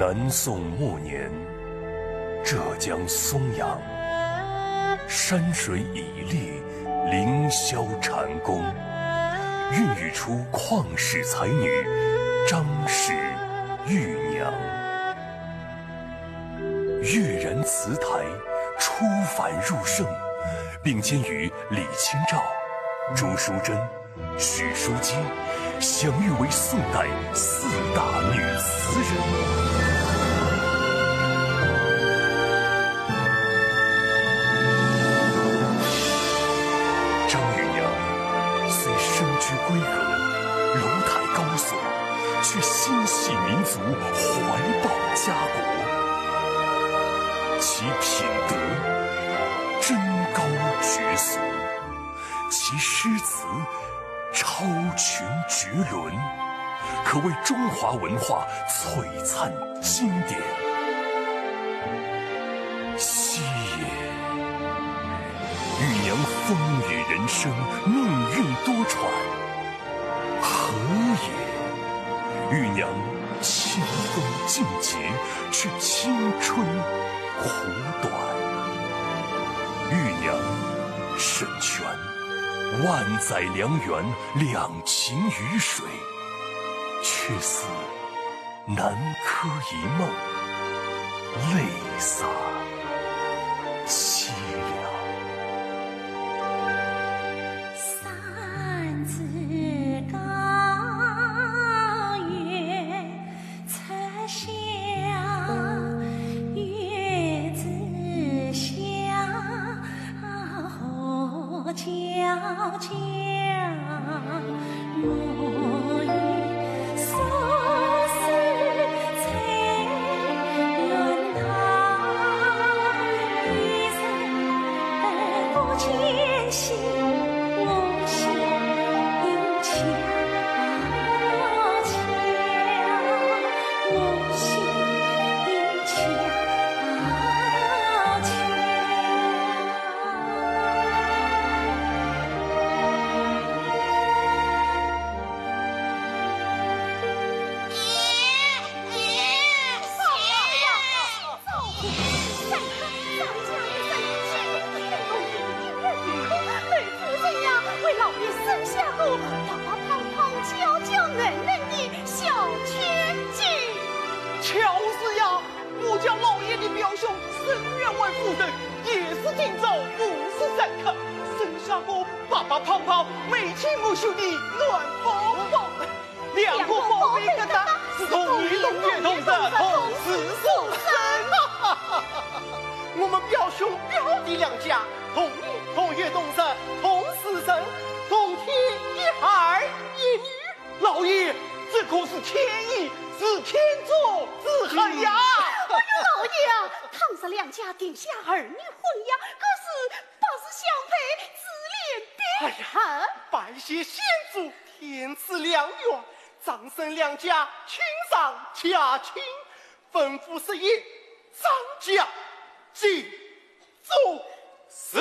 南宋末年，浙江松阳，山水绮丽，凌霄蟾宫，孕育出旷世才女张氏玉娘。跃然词台，出凡入圣，并肩于李清照、朱淑珍、许淑姬，享誉为宋代四大女词人。张玉娘虽身居闺阁，楼台高耸，却心系民族，怀抱家国。其品德真高绝俗，其诗词超群绝伦，可谓中华文化璀璨经典。惜也，玉娘风雨人生，命运多舛；和也，玉娘清风劲节，却青春苦短。玉娘沈泉，万载良缘，两情于水，却似南柯一梦，泪洒凄凉。三字高月侧香，月自香，后悄悄。莫与苏轼采云堂，一人不见心，我心悄悄，我心悄生下后，大大胖胖、娇娇嫩嫩的小千金。巧是呀，我家老爷的表兄沈员外夫人也是今朝53克，生下后白白胖胖、眉清目秀的暖宝宝，两个宝贝疙瘩是同年同月同日同时出生。我们表兄表弟两家同年同月同日同时生，同天一孩一女。老爷，这可是天意，是天作之合呀！哎呀，老爷啊，倘使两家定下儿女婚呀，可是不是相配，自恋的。哎呀，拜谢先祖天赐良缘，张生两家亲上加亲，吩咐事业，张家进奏是。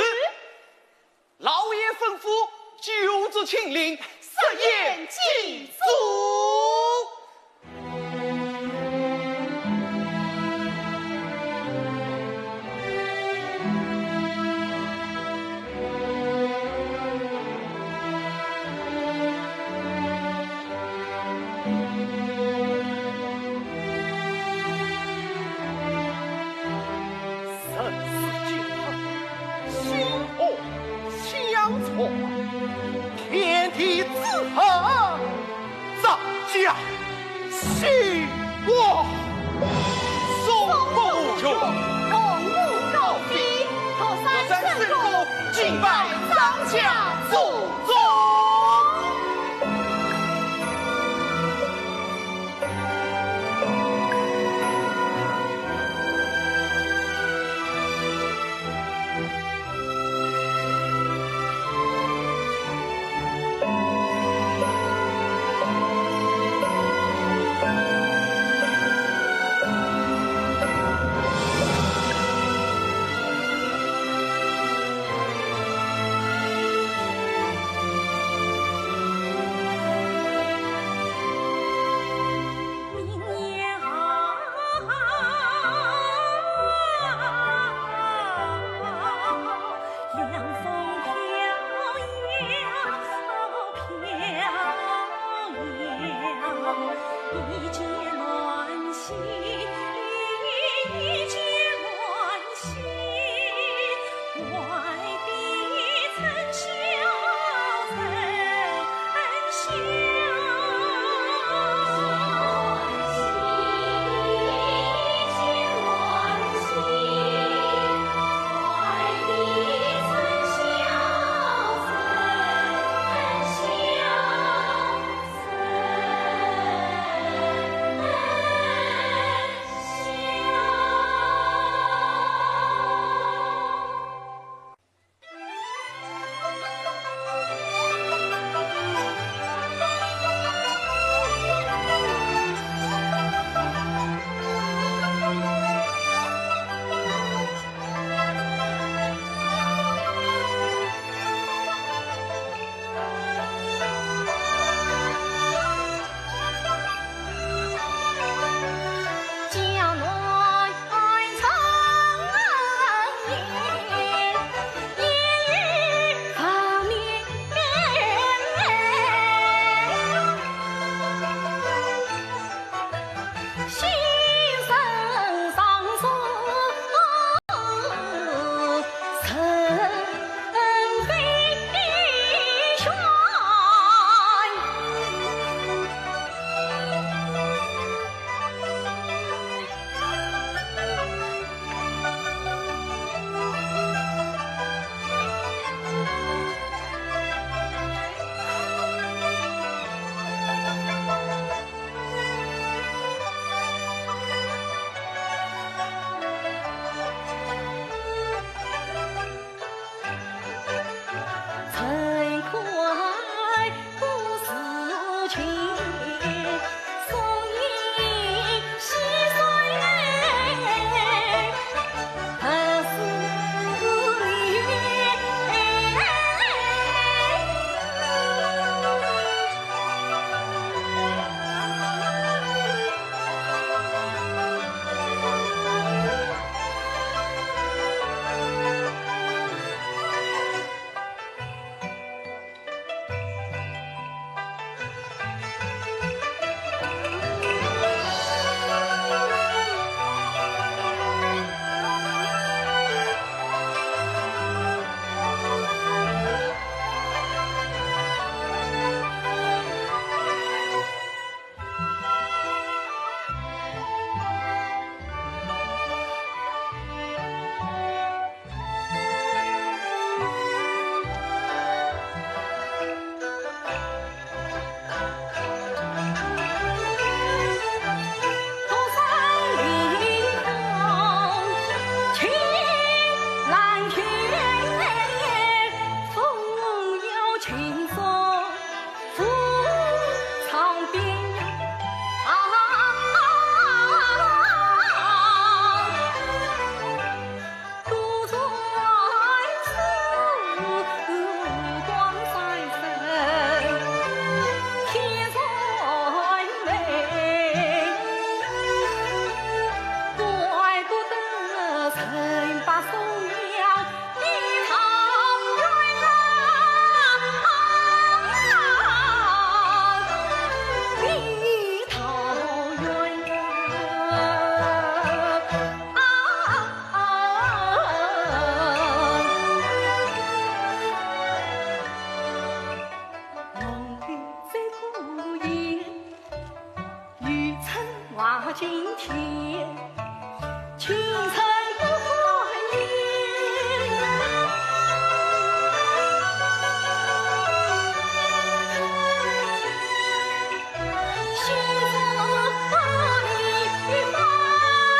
老爷吩咐，就职亲临，设宴祭祖。天地之合，张家兴旺，宋不穷，同母高飞，河山圣公，敬拜张家祖宗。今天清晨不欢迎，心中你花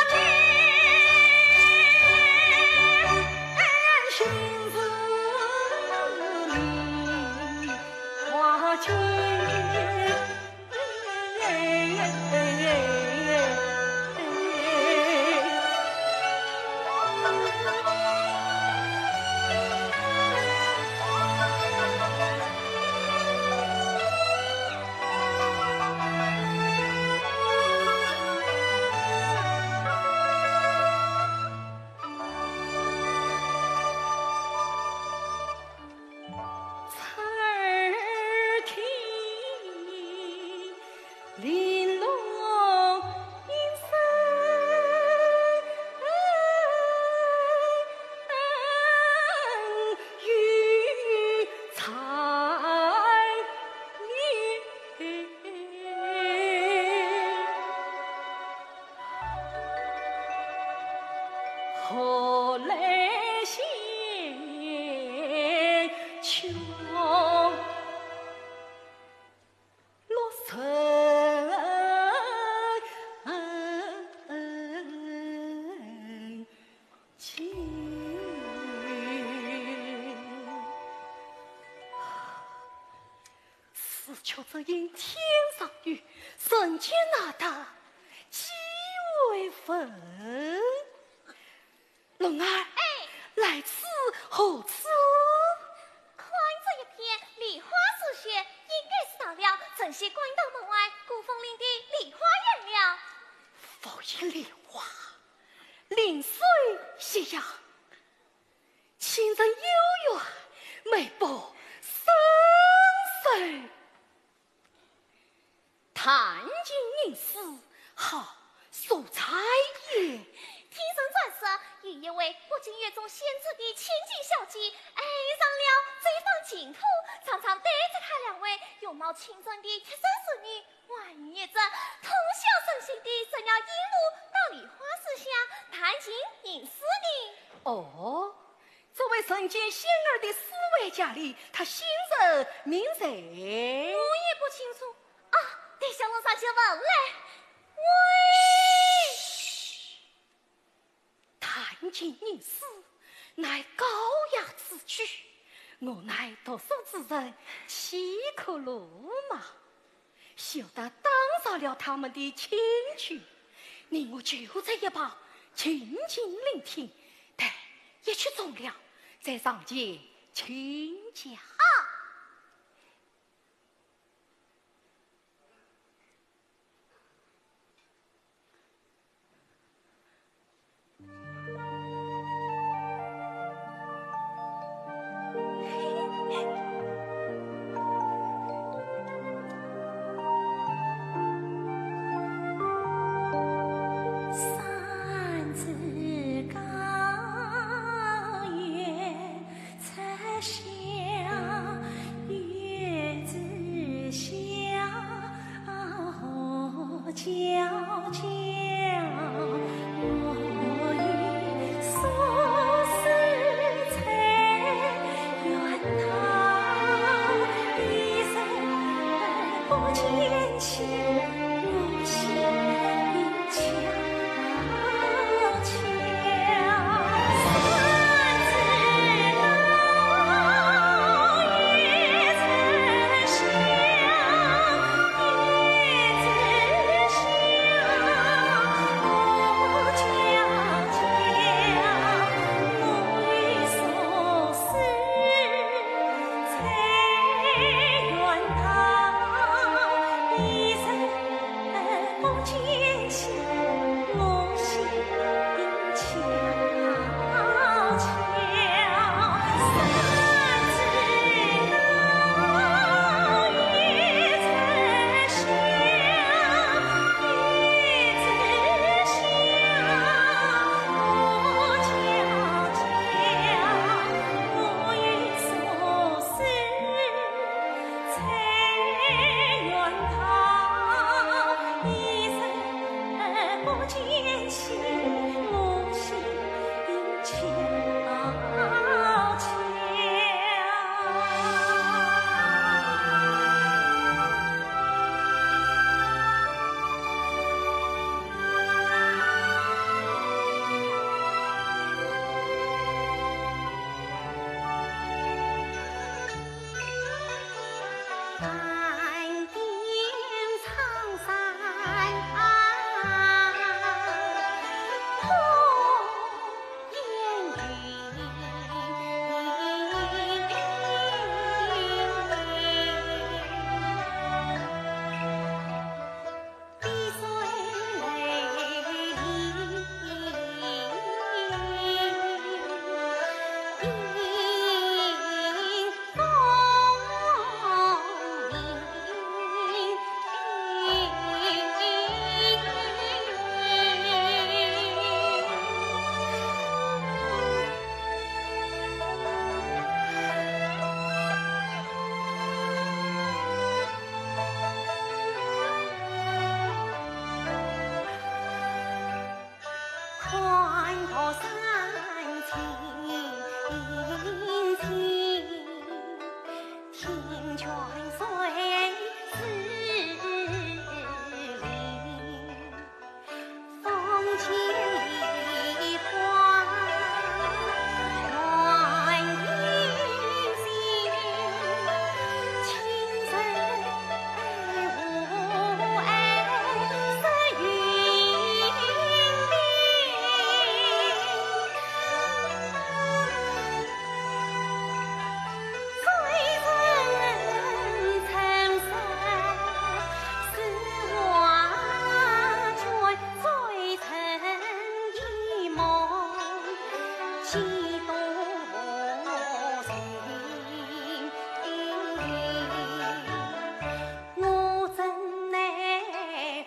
间，心中你花间。林落。却只因天上雨，人间哪得几为分？龙儿，哎，来此何处？看这一片梨花似雪，应该是到了镇西关道门外古风林的梨花园了。佛一莲花，临水夕阳，情人幽怨，眉波深深。弹尽吟诗，好素彩也。天生传说，有一位不经月中仙子的千金小姐，爱上了这方净土，常常带着她两位容貌清纯的贴身侍女，晚夜着通宵神心地神了一路到梨花寺下弹琴吟诗的。哦，这位人间仙儿的思维家里，他姓人名谁？我也不清楚啊，得向楼上去问来。喂，弹琴吟诗，乃高雅之举。我乃读书之人，岂可鲁莽？休得打扰了他们的清趣。你我就在一旁静静聆听，待一曲终了，再上前请讲。山子高远侧乡，月子乡皎皎，我与苏轼在远堂，一人不见亲，我心悄悄。山子高，月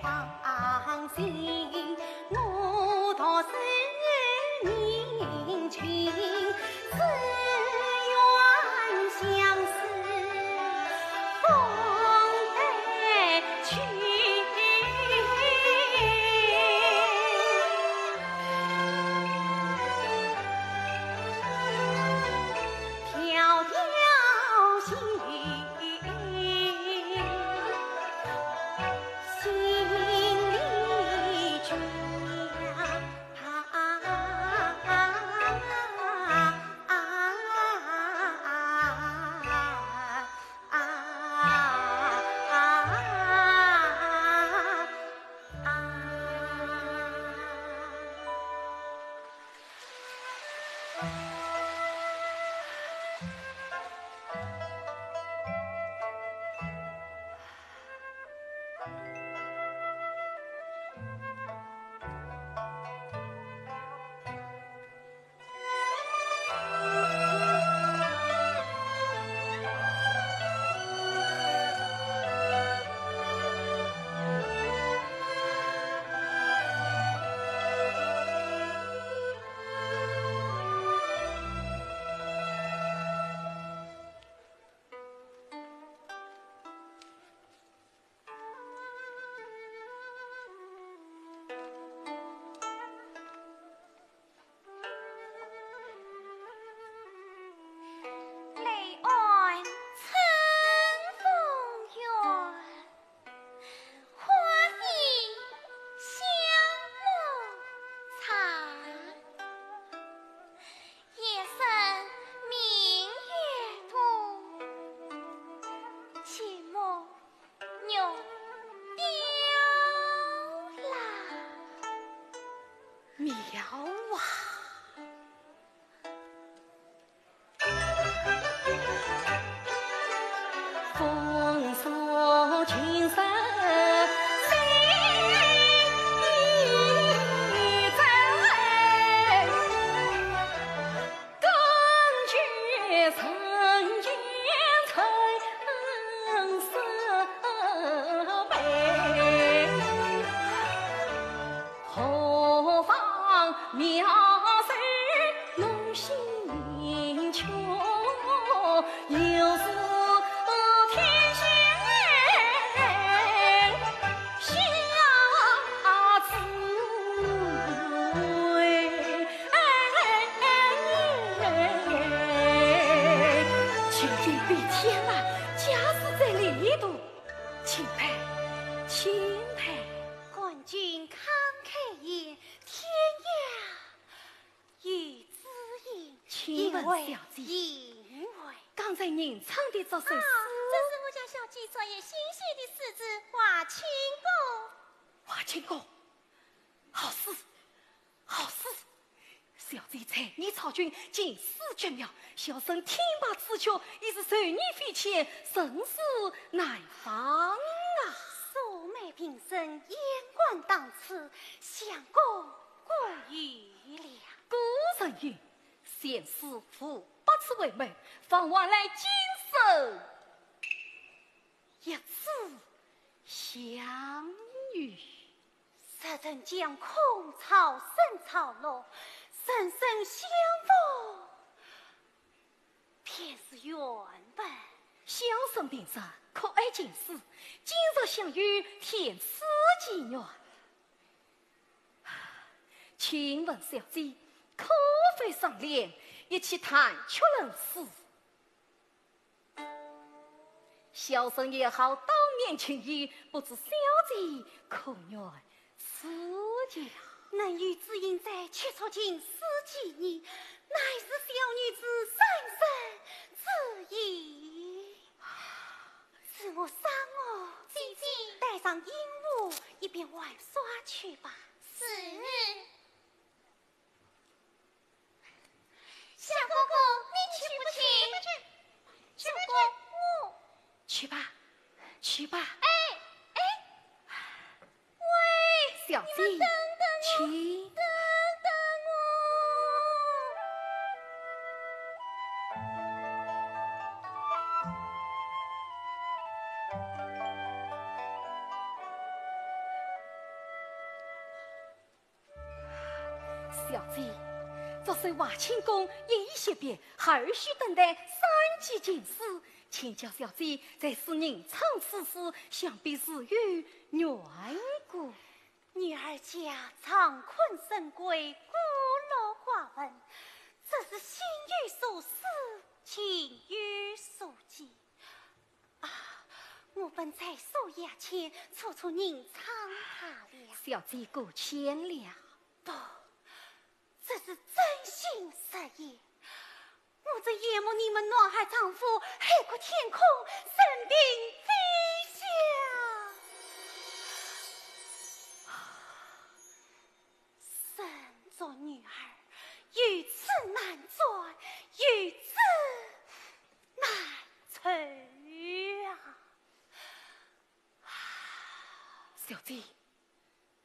放心，我道是年轻，只愿相思风带去。迢迢行，心里觉这是我家小姐昨夜新写的诗字《华清歌》。华清歌，好诗，好诗！小姐才艺草军，尽诗绝妙，小生天马之秋，已是受你飞前，生死难防啊！素美平生，眼观当此，相公过于了。古人云：“先师傅不辞为媒，方往来今生一次相遇。”此人将空草生草落，生生相逢，便是缘分。相生平生，可爱今世，今日相遇，天赐奇缘。请问小姐，可否赏脸，一起谈却人事？小生也好当面情谊，不知小姐可愿赐教？能与知音在，却错尽思几年，乃是小女子深深之意。是我伤我，姐姐带上鹦鹉，一边玩耍去吧。是。小哥哥，你去不去？小哥哥，去吧，去吧。喂，小姐，你们等等我，去。等等我。小姐，这是华清宫一些别，后续等待三级进士。请教小姐，在是宁昌此事，想必是有缘故。女儿家长困深闺，孤陋寡闻，这是心有所思，情有所寄。啊，我本在数夜前处处宁昌他了。小姐过谦了。不，这是真心实意。我这夜幕你们暖海丈夫，海阔天空，神兵飞翔。身作女儿，与此难转，与此难酬啊！小姐，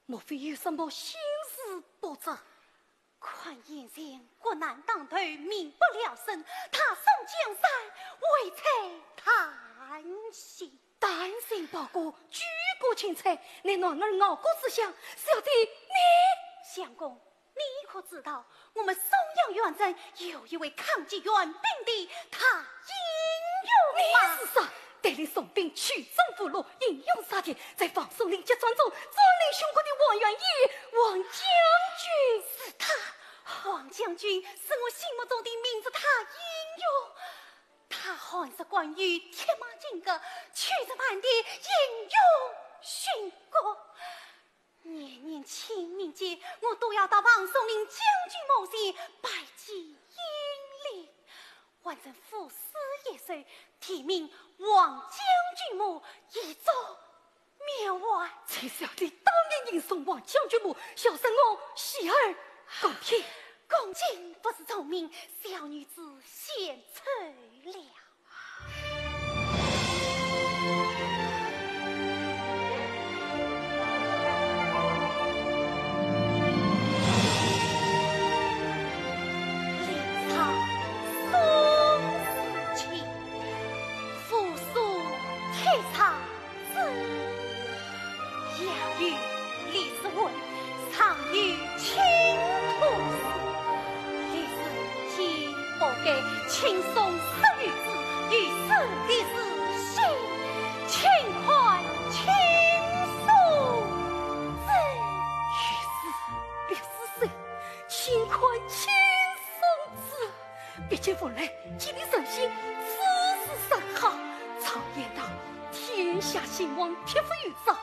莫非有什么心事不知？看眼前国难当头，民不聊生，他上江山，为才叹息。单身报国，举国钦差，你暖儿傲骨之乡，小弟你相公，你可知道我们松阳远镇有一位抗击援兵的，他英勇吗？你是啥？带领宋兵取征俘虏，英勇杀敌，在放松令节传中，专领雄国的王元义，王将军是他。王将军是我心目中的名字，他英勇。他还是关于铁马金戈，驱着满地英勇殉国。年年清明节，我都要到王松龄将军墓前拜祭英灵，完成赋诗一首，题名王将军墓，以作缅怀。请小弟当年迎送王将军墓，小生我喜儿公平。公瑾不是聪明，小女子献丑了。临场松时期，复苏天长子，养育李斯文，常与青土寺。不给轻松生于子，于是的是心轻快轻松子。于是6岁，轻快轻松子。毕竟风来，吉利神心，此事甚好。常言道，天下兴亡，匹夫于早。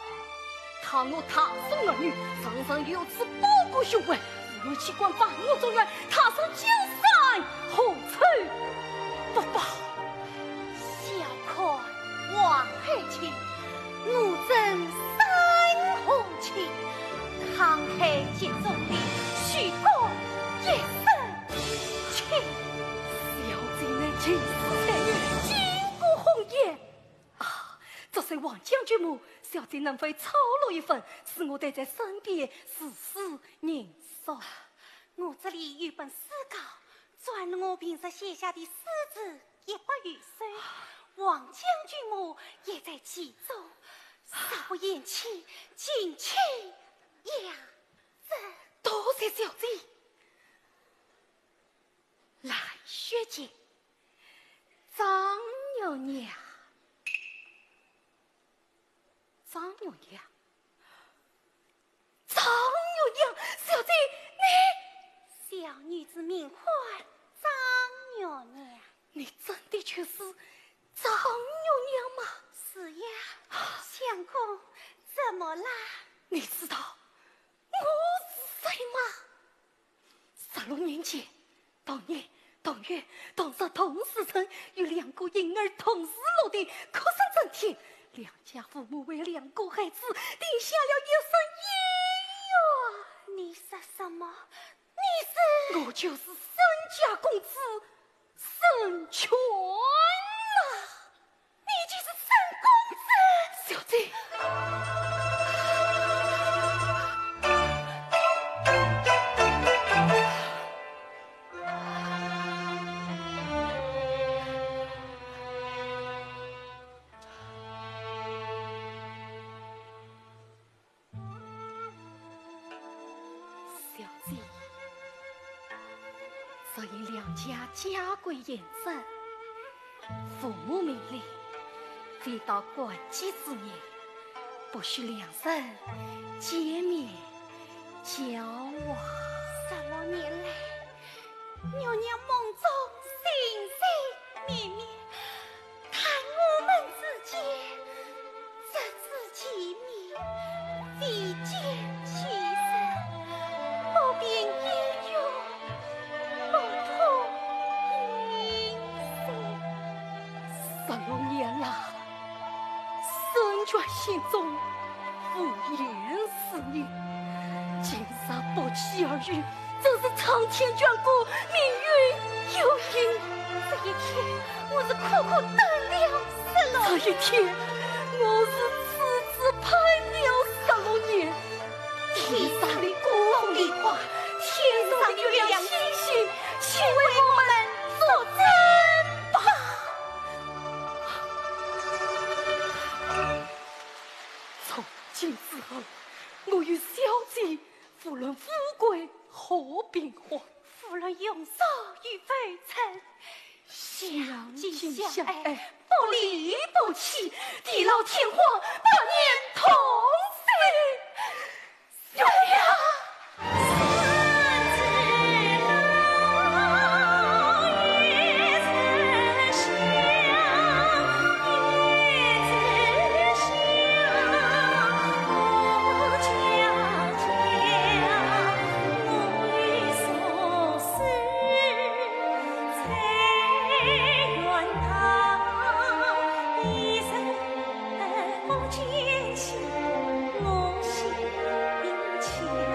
倘若他送儿女，常常有此报国雄伟，父母器官犯我中原，他送江山何愁不报？小看王海清，我真三红情，慷慨激中的许公一生情。小姐能情丝才女，巾帼红颜啊！这是王将军墓，小姐能否操劳一份，使我带在身边，时时凝守。我这里有本诗稿，转了我平时写下的诗字100余首，王将军墓也在其中，稍不言弃，尽情养着。多谢小姐。来学姐，张牛娘，张牛娘，张牛娘，小姐你。小女子名唤张牛娘。你真的却是张牛娘吗？是呀。相公，怎么啦？你知道我是谁吗？16年前，当年当月当时同时辰，与2个婴儿同时落地，可生正天。2家父母为2个孩子定下了一生姻缘。你说什么？我就是沈家公子沈全啊！你就是沈公子，小姐。小姐，所以两家家规严正，父母命令，非到关键之年，不许两人见面交往。16年来，娘娘梦中心心绵绵，叹我们之间这次见面未见其人，不便言语，不通音声。16年了，孙权心中无言是女，今日不期而遇，真是苍天眷顾，命运有因。这一天，我是苦苦等了16这一天，我是此次盼了16年。天上的孤凤梨花，天上的月亮星星，请为我们作证吧。从今之后，我与小姐无论富贵和平花，夫人永守与非尘，相敬相爱，不离不弃，地老天荒，百年同飞。对呀。坚信我心殷切。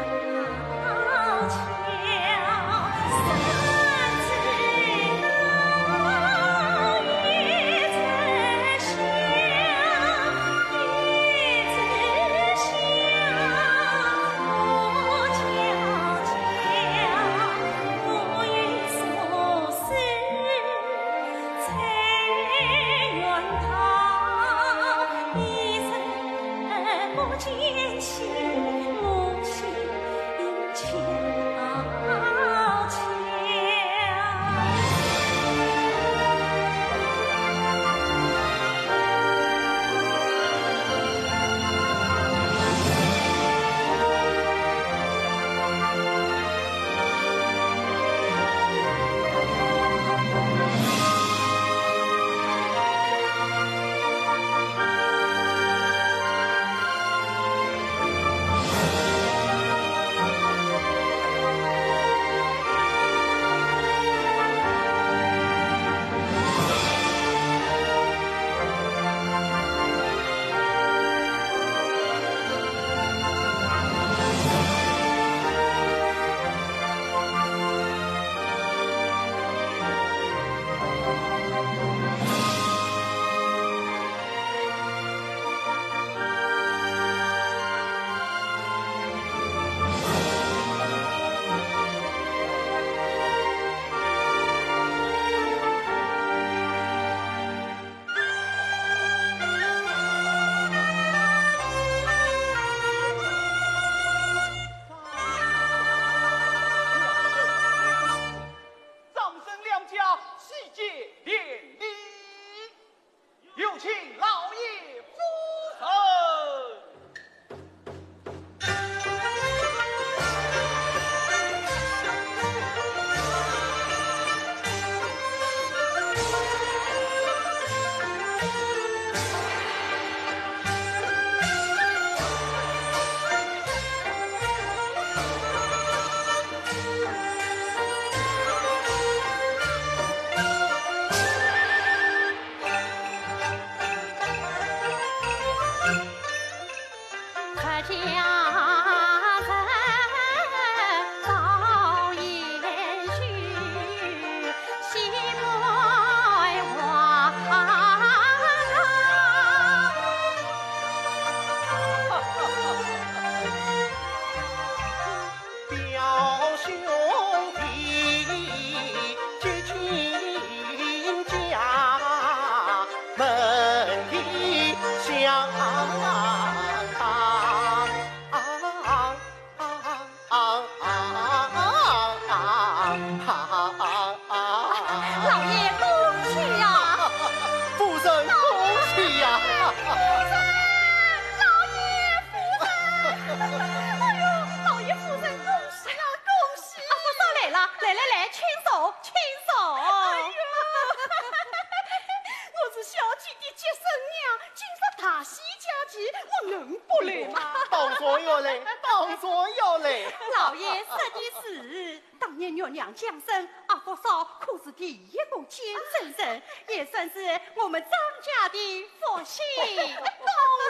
装要来。老爷说的是，当年月娘降生，阿福嫂可是第一个见证人，也算是我们张家的福星。当然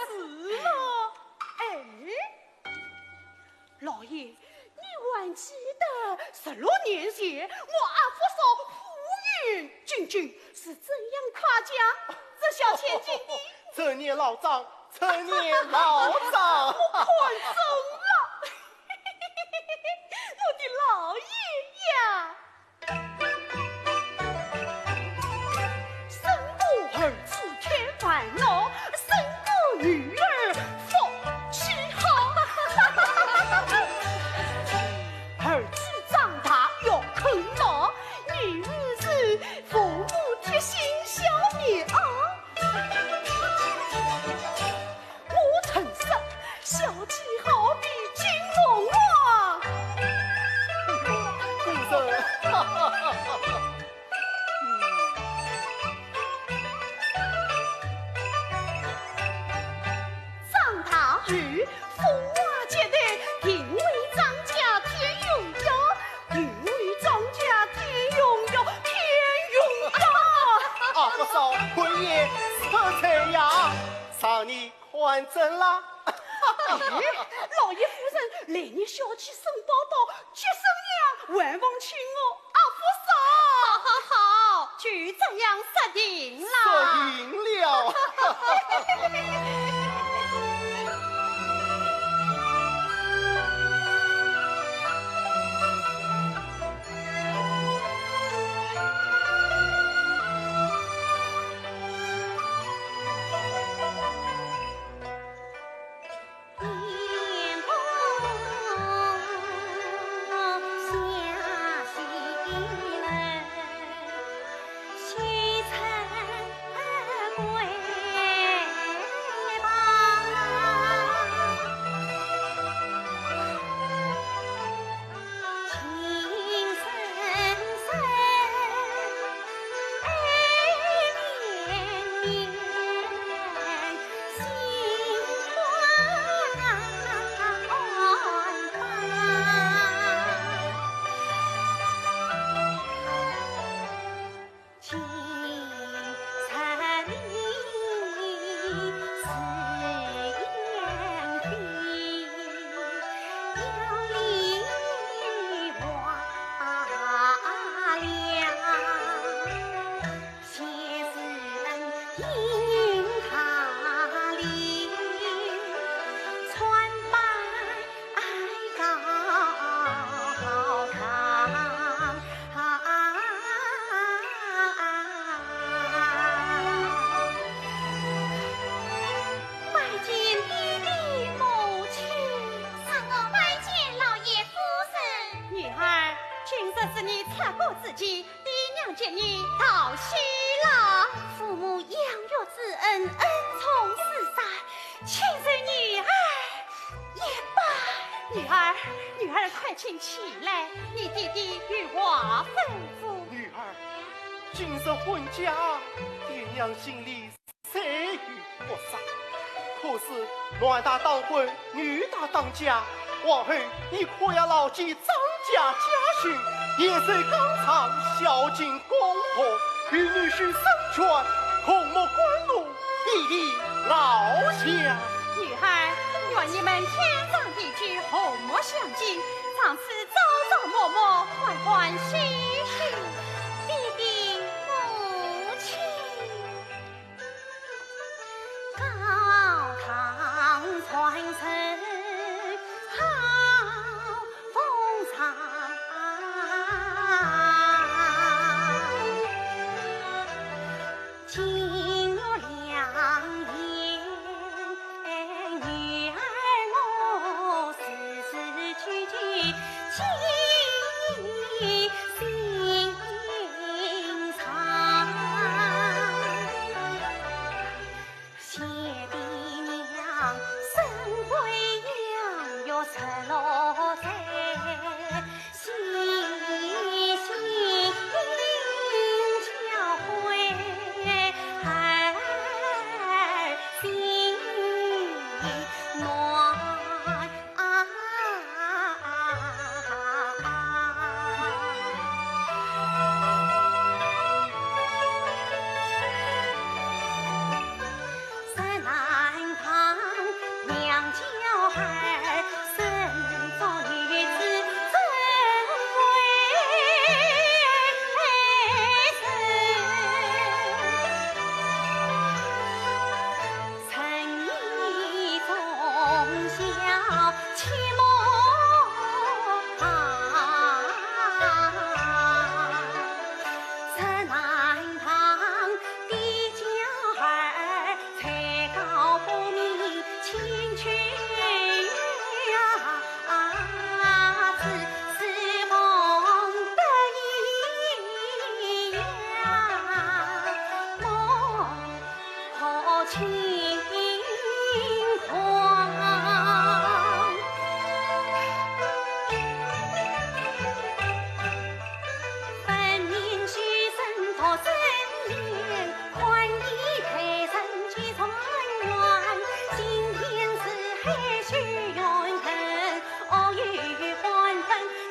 是了。哎，老爷，你还记得16年前我阿福嫂夫人君君是怎样夸奖这小千金的？这年老张，这年老张，我看中了，我的老爷呀！生过儿子添烦恼，生个女儿福气好。儿子长大要啃老，女儿是父母贴心小棉袄。我诚实，小姐好比金龙王。夫人，张大玉，富华阶的定为张家天永耀，定为张家天永耀，天永耀。阿不少婚宴色彩呀，上你换正啦。老爷夫人来年小气送报道，接生娘还望请我阿福嫂。好，就这样设定了。说赢了。年不下西来，西城归女儿快请起来，你弟弟有话吩咐。女儿，今日婚嫁，爹娘心里谁与不舍？可是男大当婚，女大当嫁，往后你可要牢记张家家训，严守纲常，孝敬公婆，与女婿生权，孔莫官禄，以礼老下。女儿，愿你们天长地久，和睦相敬，长此朝朝暮暮，欢欢喜喜。弟弟母亲，高堂传承好风采，金玉良言，女儿我时时句句记心肠。谢爹娘生贵养育16岁，细心教诲儿心暖。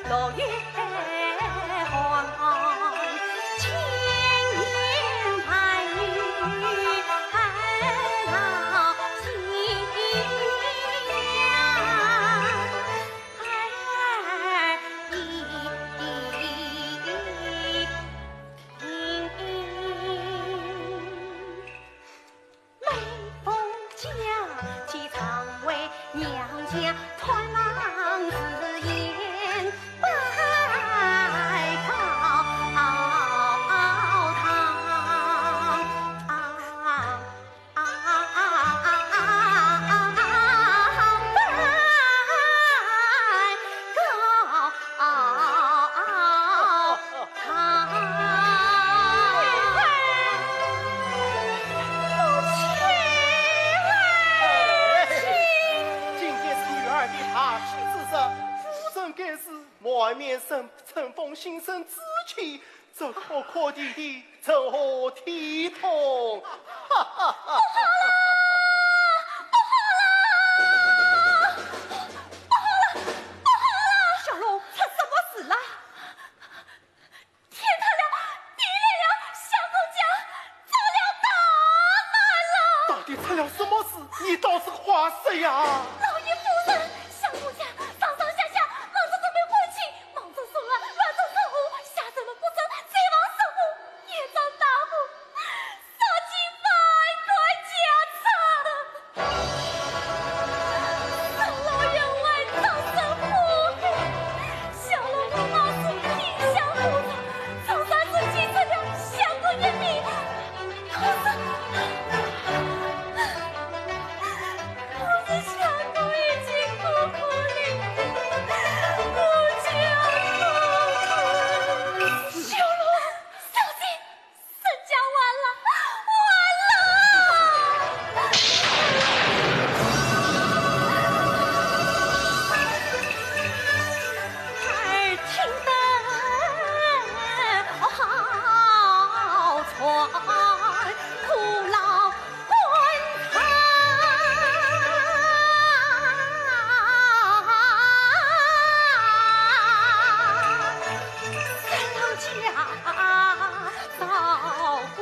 六月黄，千言万语老心每逢佳期，常为娘家团忙自演拜高外面乘风心生之气，这可可弟弟怎何体统？哈哈哈！小龙，出什么事了？天塌了，地裂了，小公家遭了大难了！到底出了什么事？你倒是话说呀！老爷夫人，小公家上上下下忙着准备婚期，忙着送了，乱着生活，下手了不正，贼王生活，业障大祸，杀鸡500块家产。沈老员外早生祸害，小龙我马祖天下无常，长沙自继承了相公一命，可是相公已经不可怜，无家可归。小龙，小心，沈家完了，完了！耳听得好传，苦劳官场，三老家遭夫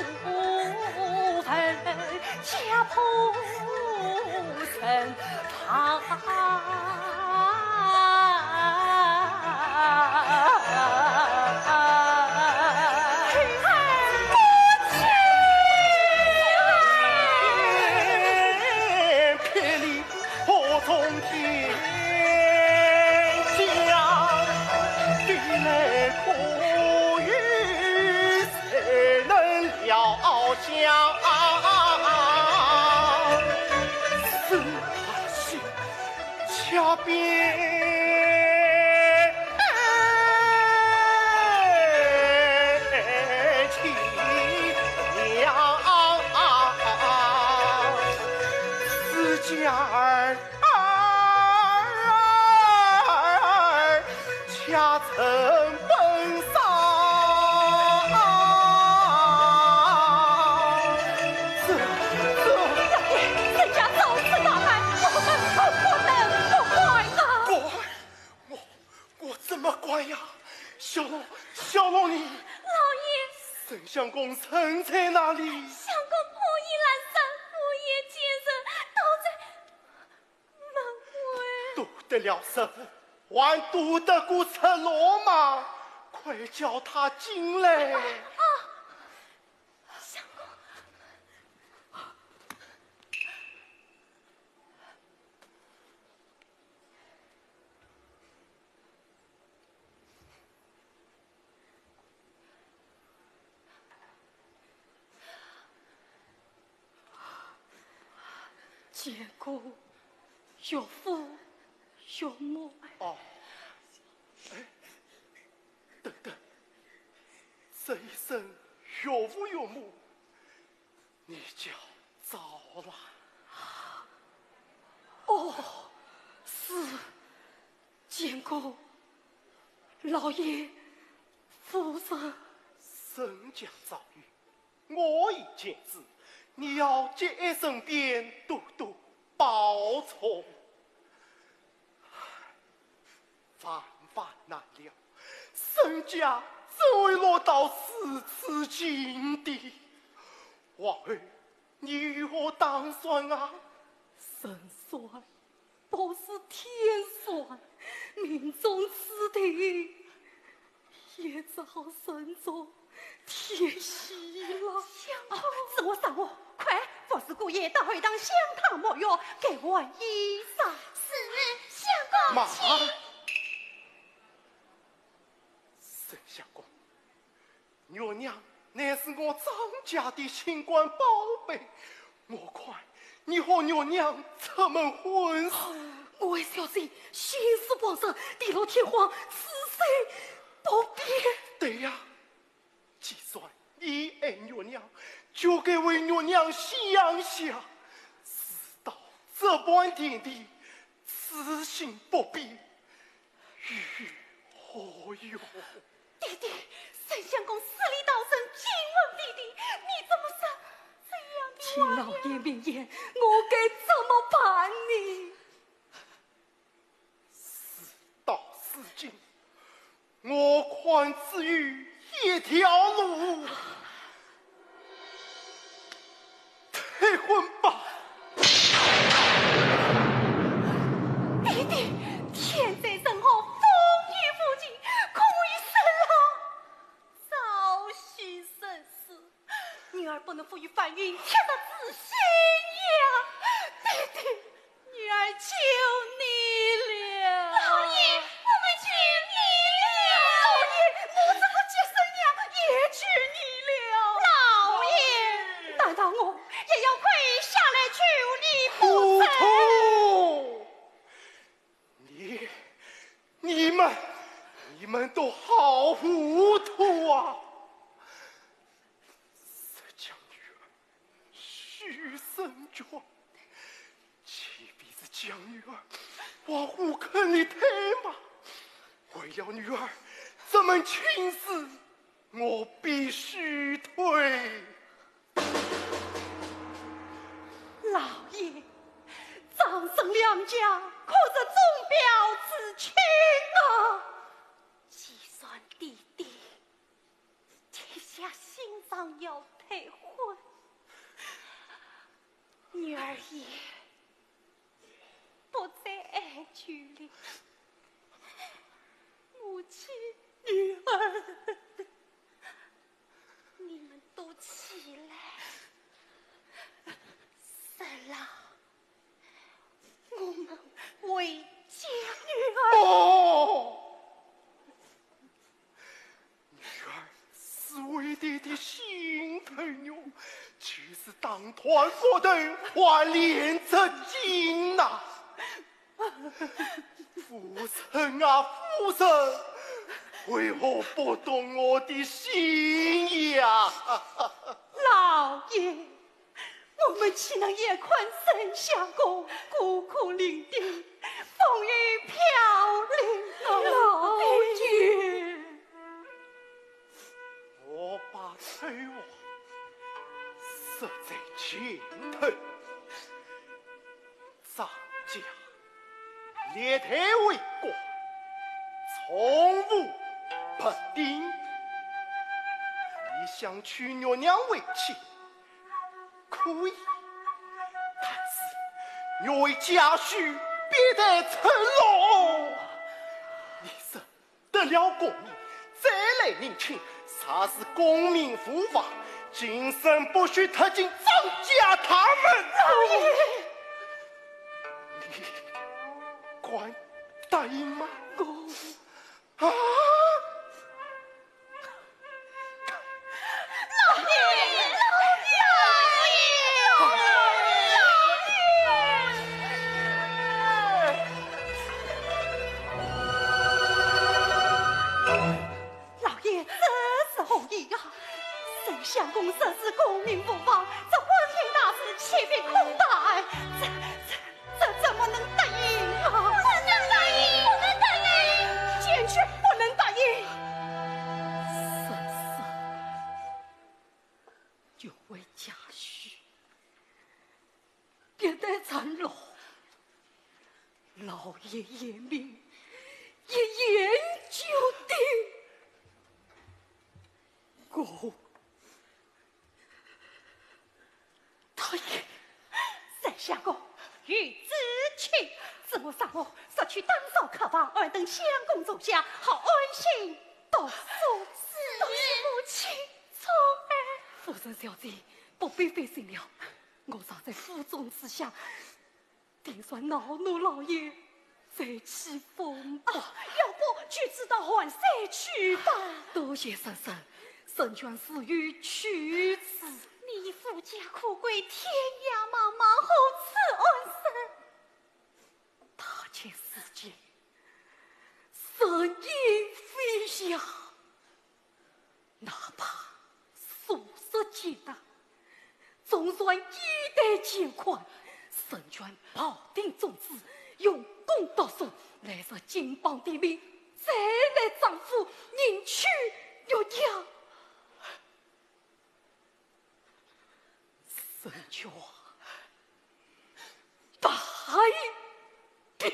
人家破身偏离何从天降，地雷苦雨谁能了香？是心恰边。家儿恰曾奔丧，沈家遭此大难，我能不怪吗？我怎么怪呀？小龙你，老爷，沈相公身在哪里？相公破衣烂衫，午夜奸人都在门外。堵得了师傅，还堵得过赤裸吗？快叫他进来！相公，见过岳父岳母。哦，哎，等等，这一声岳父岳母，你就糟了。哦，是见过老爷夫人。沈家遭遇，我已见之，你要节身边多多报仇。凡凡难料，沈家坠落到如此境地，王儿，你如何打算啊？神帅，不是天算，命中此地，也只好慎重天息了。是我上我，快，佛师姑爷到会堂香堂沐浴，给我衣裳。是相公妈，请。沈相公，月娘乃是我张家的新官宝贝，我快你和月娘出门婚事。我为小姐心事帮身，地老天荒，此生不便。对呀，既算你爱月娘，就该为月娘想想。事到这般田地，此行不便，如何哟？弟弟，沈相公死里逃生，亲吻弟弟，你怎么生这样的听老爷明言，我该怎么办呢？事到如今，我看只有一条路，退婚吧。弟弟，天在身后，风雨不惊，恐于生老早许生死，女儿不能负于凡云，切得自心呀！弟弟，女儿求你了。老爷，我们求你了。老爷，我这个接生娘也娶你了。老爷，难道我也要跪下来求你糊不成？涂！你们都好糊涂啊！这将女儿许生ጇ，岂比是将女儿往虎坑里推吗？为了女儿这门亲事，我必须退。老爷，张生两家可是总表此情啊！计算弟弟铁下心肠要退婚，女儿也不在哀居里，母亲、女儿，你们都起来。三郎，我们为家女儿。哦，女儿是为爹的心疼哟，就是当团所等还连着筋呐。父神啊，父神，为何不懂我的心呀？老爷，我们岂能眼看沈相公孤苦伶仃，风雨飘零啊！老爷，我把翠娃设在前头，张家列台为官，从无不定。你想娶月娘为妻，可以，但是若为家婿，必得成龙。你生得了功名，再来认亲，才是公明护法。今生不许踏进张家他们。老爷，你管答应吗？啊！老爷，老爷，这是何意呀？沈相公设是公明不法，这婚姻大事岂必空谈？这怎么能答应啊？不能答应，不能答应，坚决不能答应。婶婶，就为家婿，别得残老。老爷严明，也严决早放二等相公坐下，好安心读书。是母亲宠儿，夫人小姐不必费心了，我常在府中之下，定算恼怒老爷再起风暴。要不去知道换谁去吧？多谢婶婶，沈全是欲去此。你夫家苦归天涯茫茫，何此安生？大千世界，神鹰飞翔，哪怕数十劫难，总算一代乾坤。沈全抱定宗旨，用功读书，来日金榜题名，再来丈夫迎娶玉娘。沈全大病。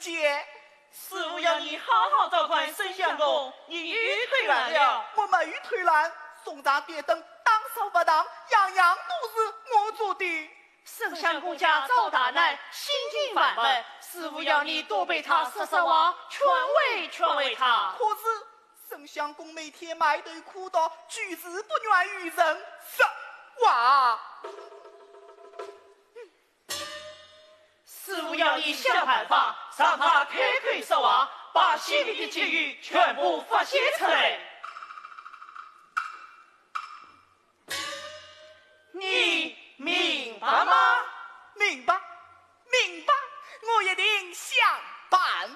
姐。师傅要你好好照看沈相公，你欲退难了。我没退难，送葬别等，当手不当，样样都是我做的。沈相公家赵大难，心境烦闷，师傅要你多陪他说说话，劝慰他。可是沈相公每天埋头苦读，举止不愿与人说话。师傅要你想办法，让他开口说话，把心里的结语全部发泄出来。你明白吗？明白，明白，我一定想办法。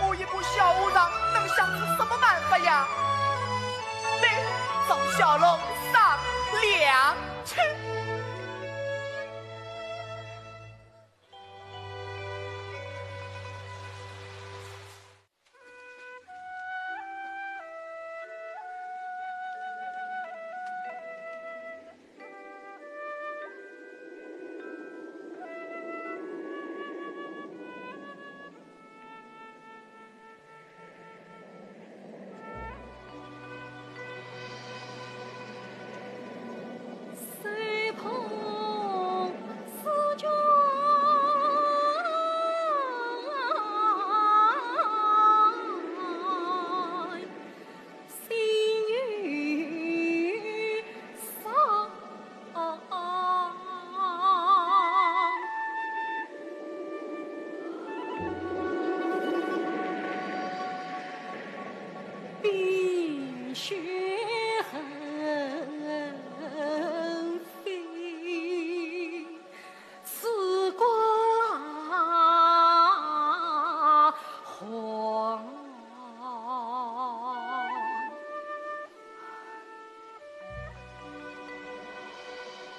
我也不晓得能想出什么办法呀。对，找小龙上梁去。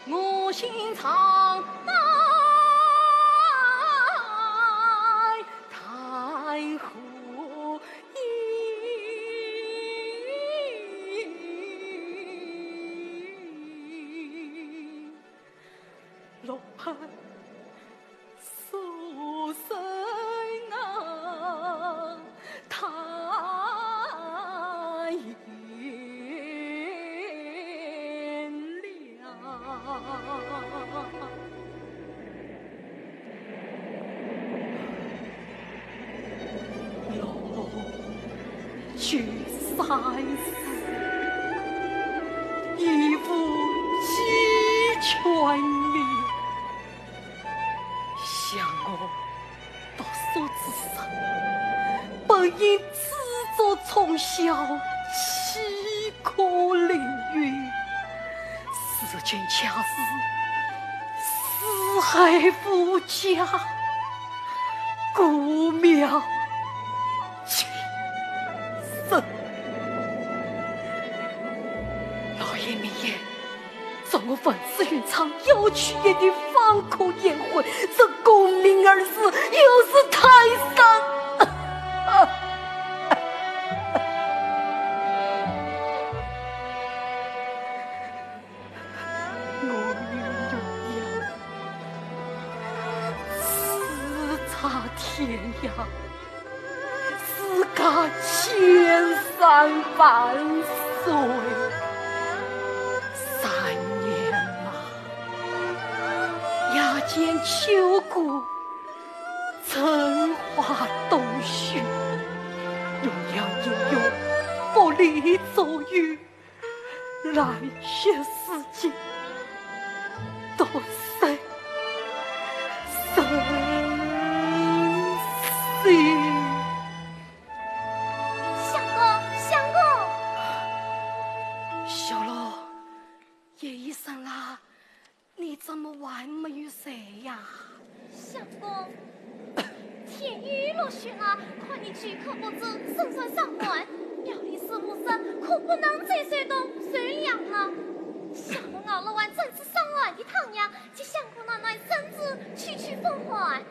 我心常待太湖影，落盼苏生啊，太去三思，一夫几全力，想我读书之上，本应自作从小，岂可凌云？事情恰是四海夫家，故庙亲生。老爷明言，从我粉丝云长有去也的放口言混，这功名而死，又是太伤。天涯，四隔千山万水，3年了，夜间秋谷，春花冬雪，鸳鸯应用，不离骤雨，来学四季，多生相公，小罗，夜已深了，你怎么还没有睡呀？相公，天雨落雪啊，看你举口不知，身穿上暖，庙里师傅说可不能再睡东睡阳了。相公熬了碗真是上暖的汤呀，借相公那暖身子去风寒。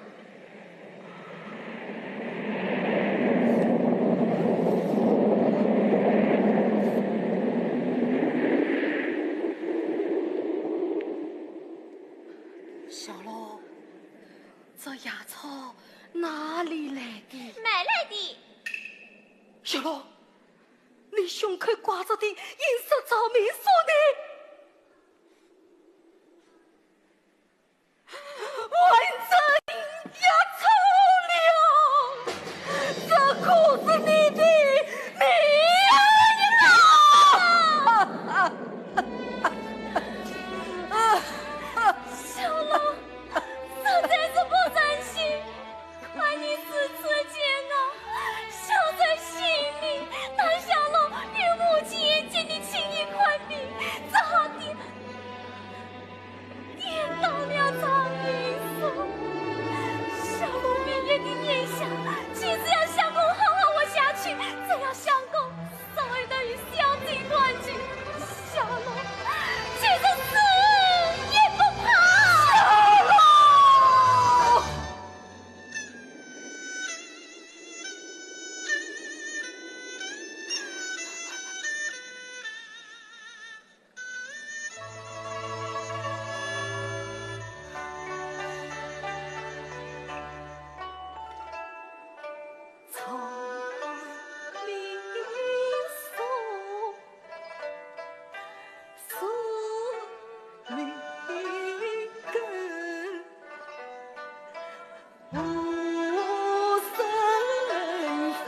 小龙，这芽草哪里来的？买来的。小龙，你胸口挂着的银色照明锁呢？完整芽草了，这可是你的命啊！小龙，实在是不忍心，看你此次煎熬，笑在心里。但小龙与母亲见你情谊宽密，只好颠倒了长银锁。小龙绵延的念想，其实要相公好好活下去，只要相公稍微的与相亲团聚，小龙其实死也不怕。草离松，树离根，无声风，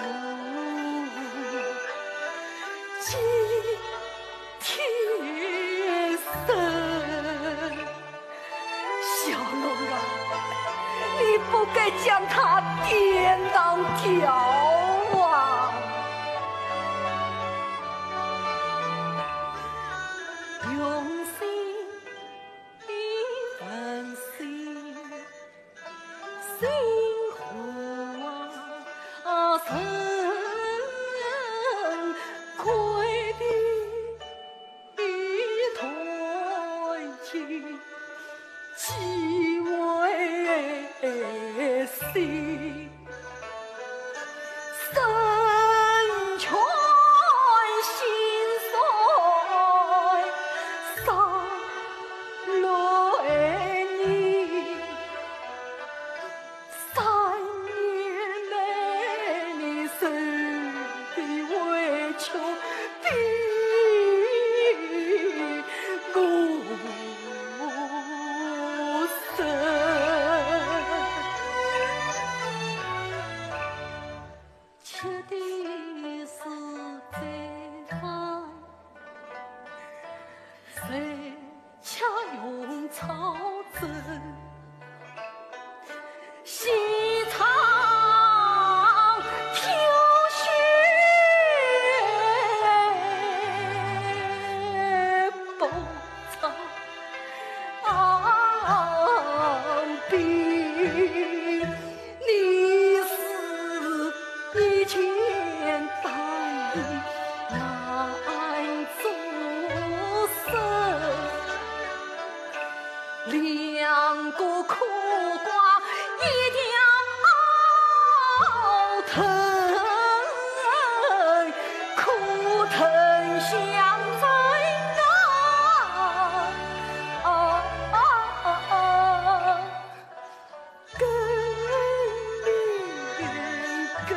尽天生。小龙啊，你不该将它颠倒掉啊！用心一份心，心花盛开的团结。几位心，深全心碎，洒泪你3年来你受的委屈比我深。吃的是贼饭，谁恰用草针，细长飘雪不长臂，你是以前带难做生，两个苦瓜一条藤，苦藤相争根连根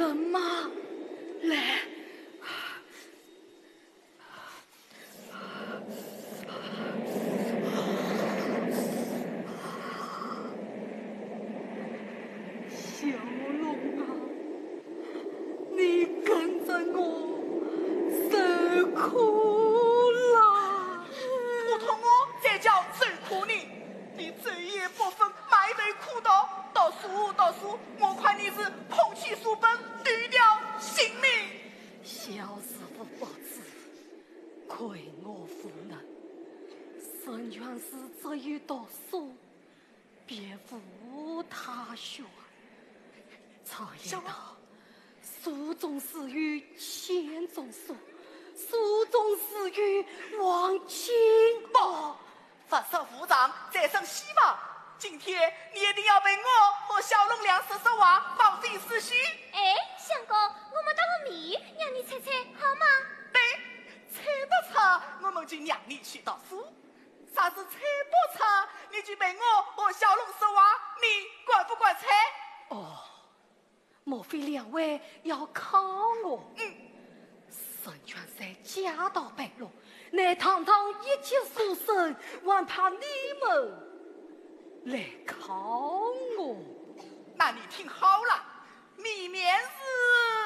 人吗？来。小龙啊，你跟着我受苦了。不同我再叫受苦你，你昼夜不分，埋头苦读，读书，我看你是抛弃书本，丢掉性命。小师傅不知，亏我无能，神泉寺只有读书，别无他学。常言道，书中诗语千种书，书中诗语望清不，佛说无常，再生希望。今天你一定要为我和小龙俩说说话，放飞思绪。哎，相公，我们当个面，让你猜猜好吗？对，猜不差，我们就让你去读书；啥子猜不差，你就为我和小龙说话，你管不管猜？哦，莫非两位要考我？神泉山家道败落，乃堂堂一级书生，还怕你们来考我？那你听好了，里面是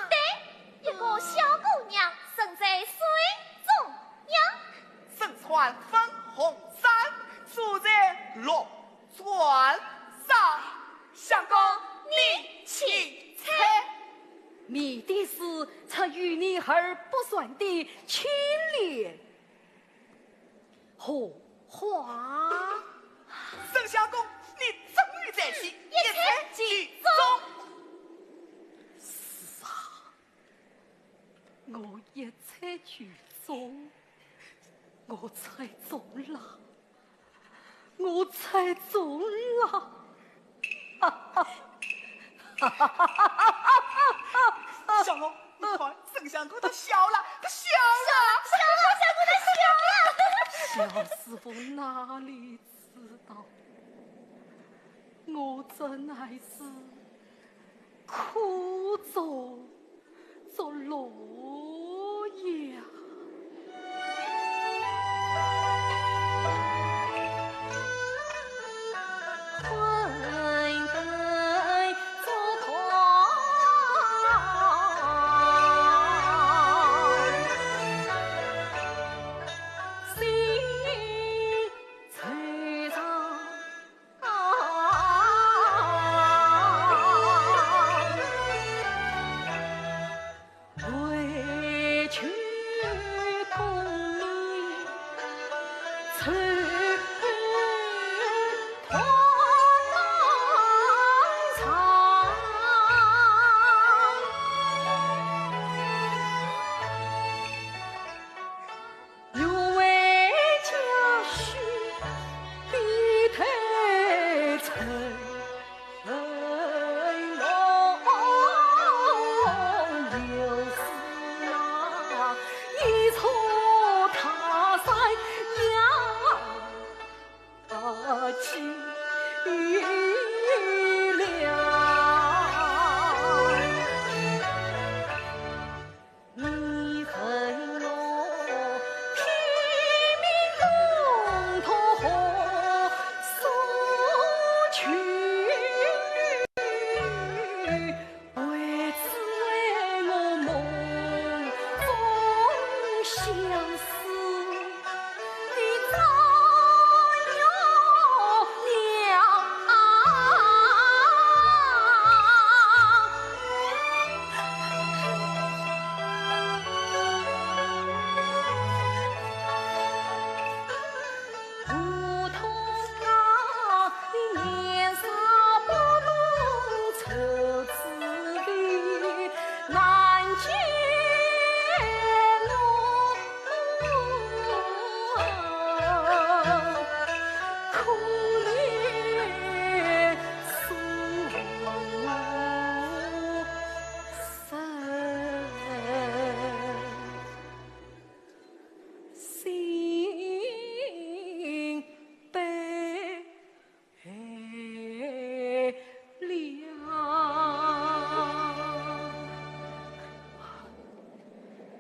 对，一个小姑娘生在水中央，身穿粉红衫，住在龙船上。相公，你请猜。谜底是出淤泥而不染的清廉荷花。沈相公，你终于在起，一猜即中。是啊，我一猜就中，我猜中了，我猜中了。小龙，你看沈相公他笑了，他笑了。小师傅哪里知道，我这乃是苦着落叶。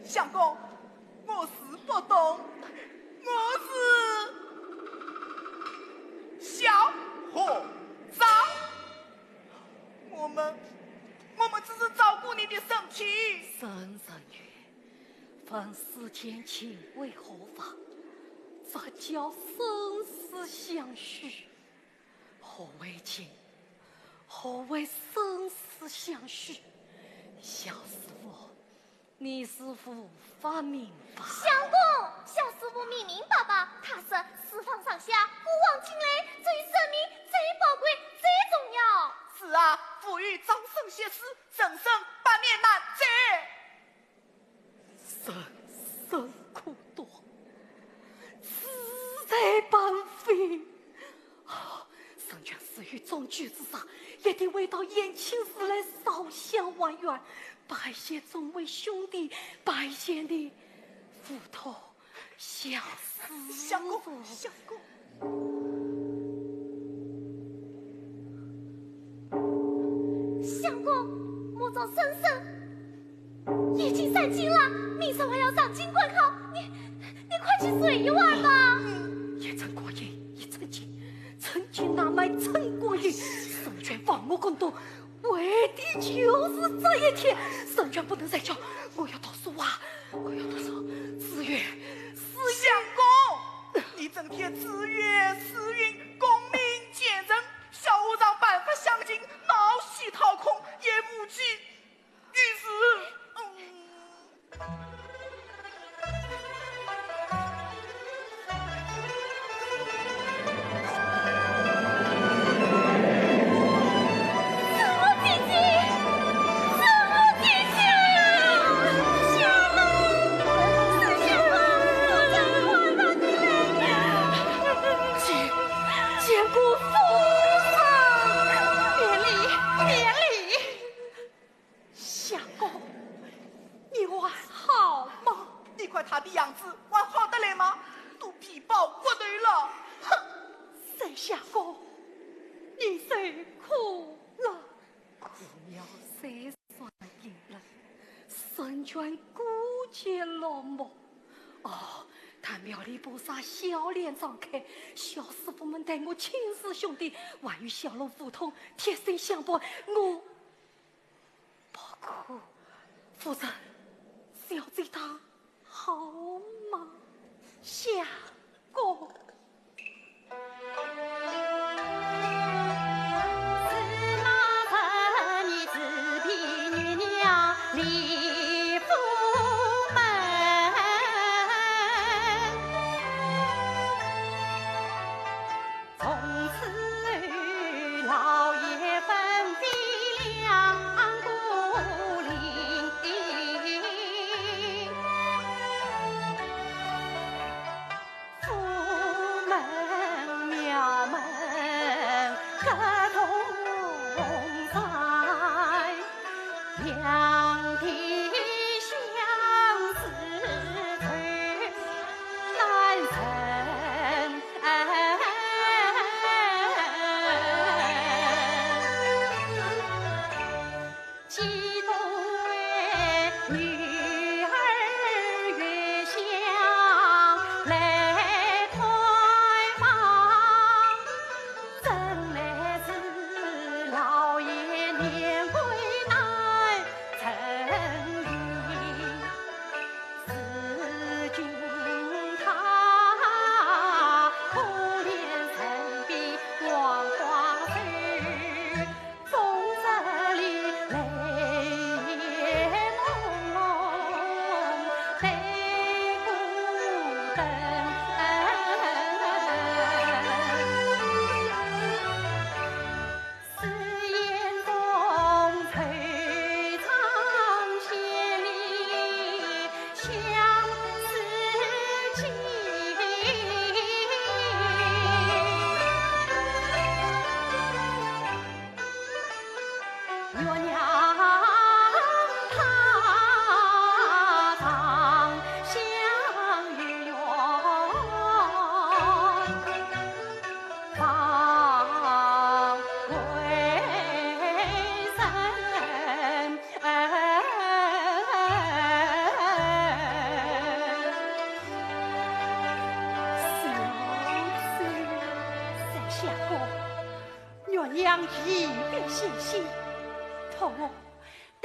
相公，我是不懂，我是小和尚。我们只是照顾你的身体。生人曰：“凡世间情为何法？则叫生死相许。何为情？何为生死相许？小师傅，你是无法明白。”相公，小师傅明明白白，他是四方上下古往今来最神秘、最宝贵、最重要。是啊，赋予张生写诗，生生百年难择。人生苦短，自在半飞。圣权死于中举之上，一定为到燕青时来烧香还愿，拜谢众位兄弟，拜谢你斧头小师相公，相公。相公，莫做生生，已经3更了，明早还要上京观考，你快去睡一晚吧。一城过夜，一城进，曾经哪买陈国语，圣权放我更多，为的就是这一天。圣权不能再叫，我要读书啊，我要读书。子曰：“相公，你整天子曰诗云，功名见人，小和尚办法相近，闹戏掏空也无济。于是，他的样子还好得来吗？都皮包骨头了。哼！沈相公，你谁哭了？苦苗谁算赢了？圣权孤绝落寞。他庙里菩萨笑脸张开，小师傅们待我亲师兄弟，万与小龙互通，贴身相伴，我不哭。夫人，小贼他好吗？相公。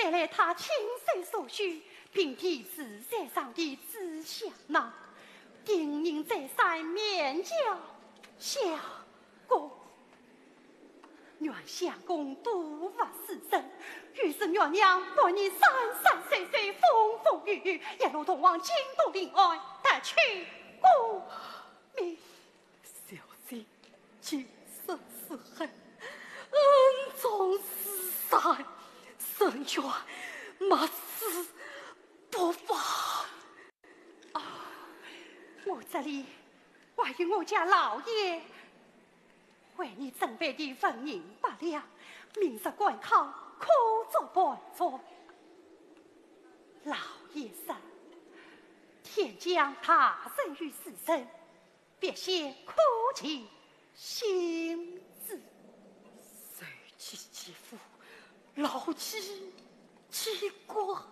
带来他亲手所许，平替字山上的志向呐，定人在山面交相公。愿相公多发私生，于是娘娘对你山山水水、风风雨雨，一路同往京都临安，特去过命。小姐今生是恨，恩重似山，神权莫死不放。我这里还有我家老爷为你准备的婚姻罢了，明日官考可做伴奏。老爷生，天将他生于世身，别些苦其心志。随其其父，劳其其国。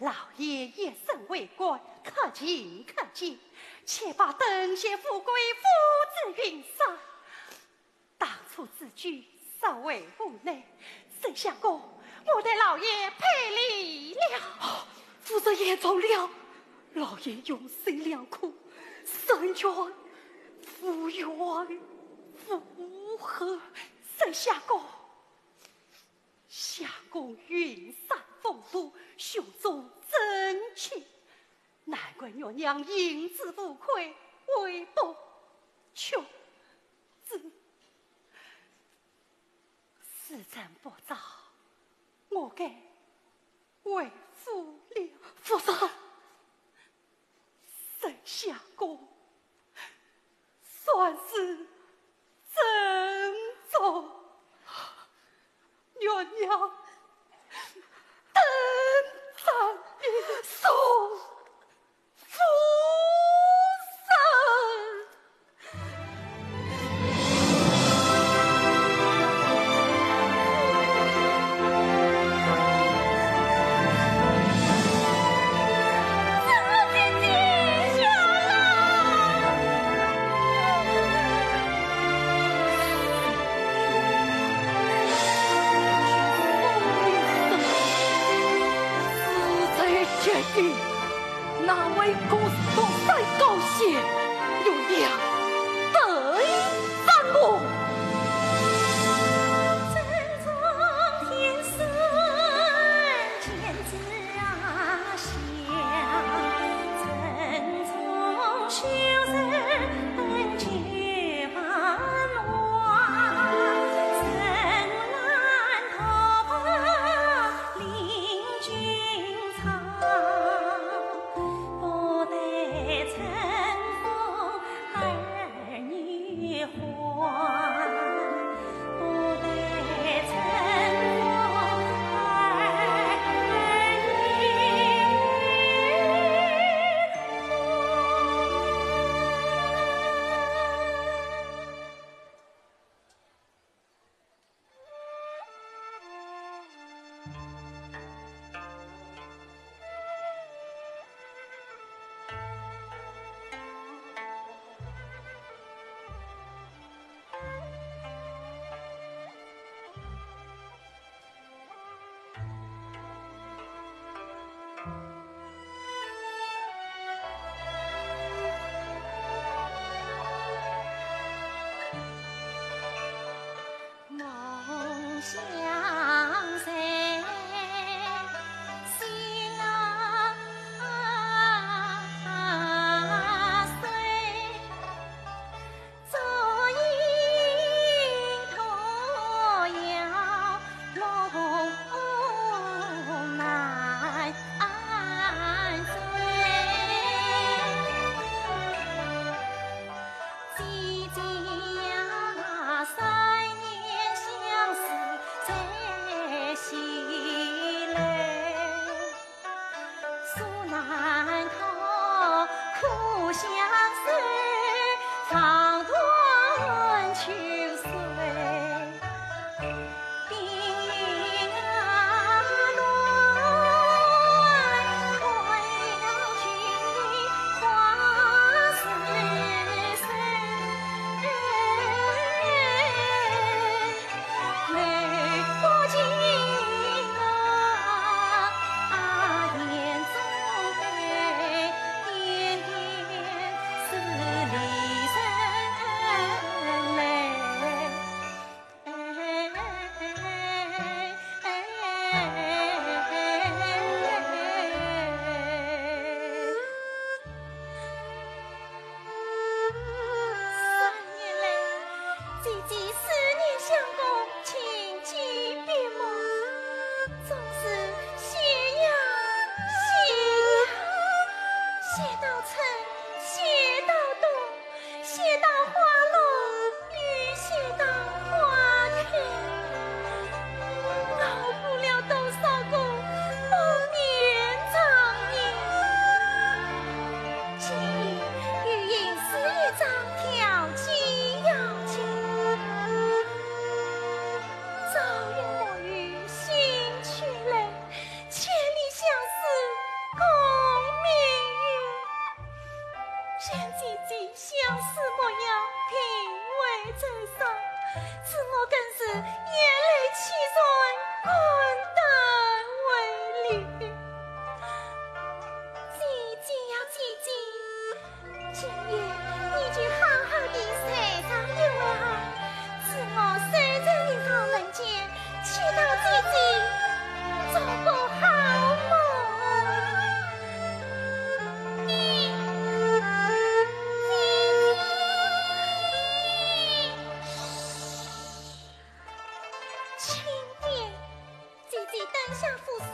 老爷一生为官，可敬可敬，且把登仙富贵付之云上。当初之举稍为无奈，谁想过我的老爷赔礼了。夫人言重了，老爷用心良苦，深冤负冤负何？谁想过相公云山风度，胸中真气，难怪娘娘因之无愧，微薄求之。时辰不早，我该为父了。夫人，沈相公算是珍重，娘娘登上一送夫人。那位国公再高兴，有娘得三我。珍重天孙天子啊相，珍重修人本绝万望，深蓝头发领军藏。不得乘风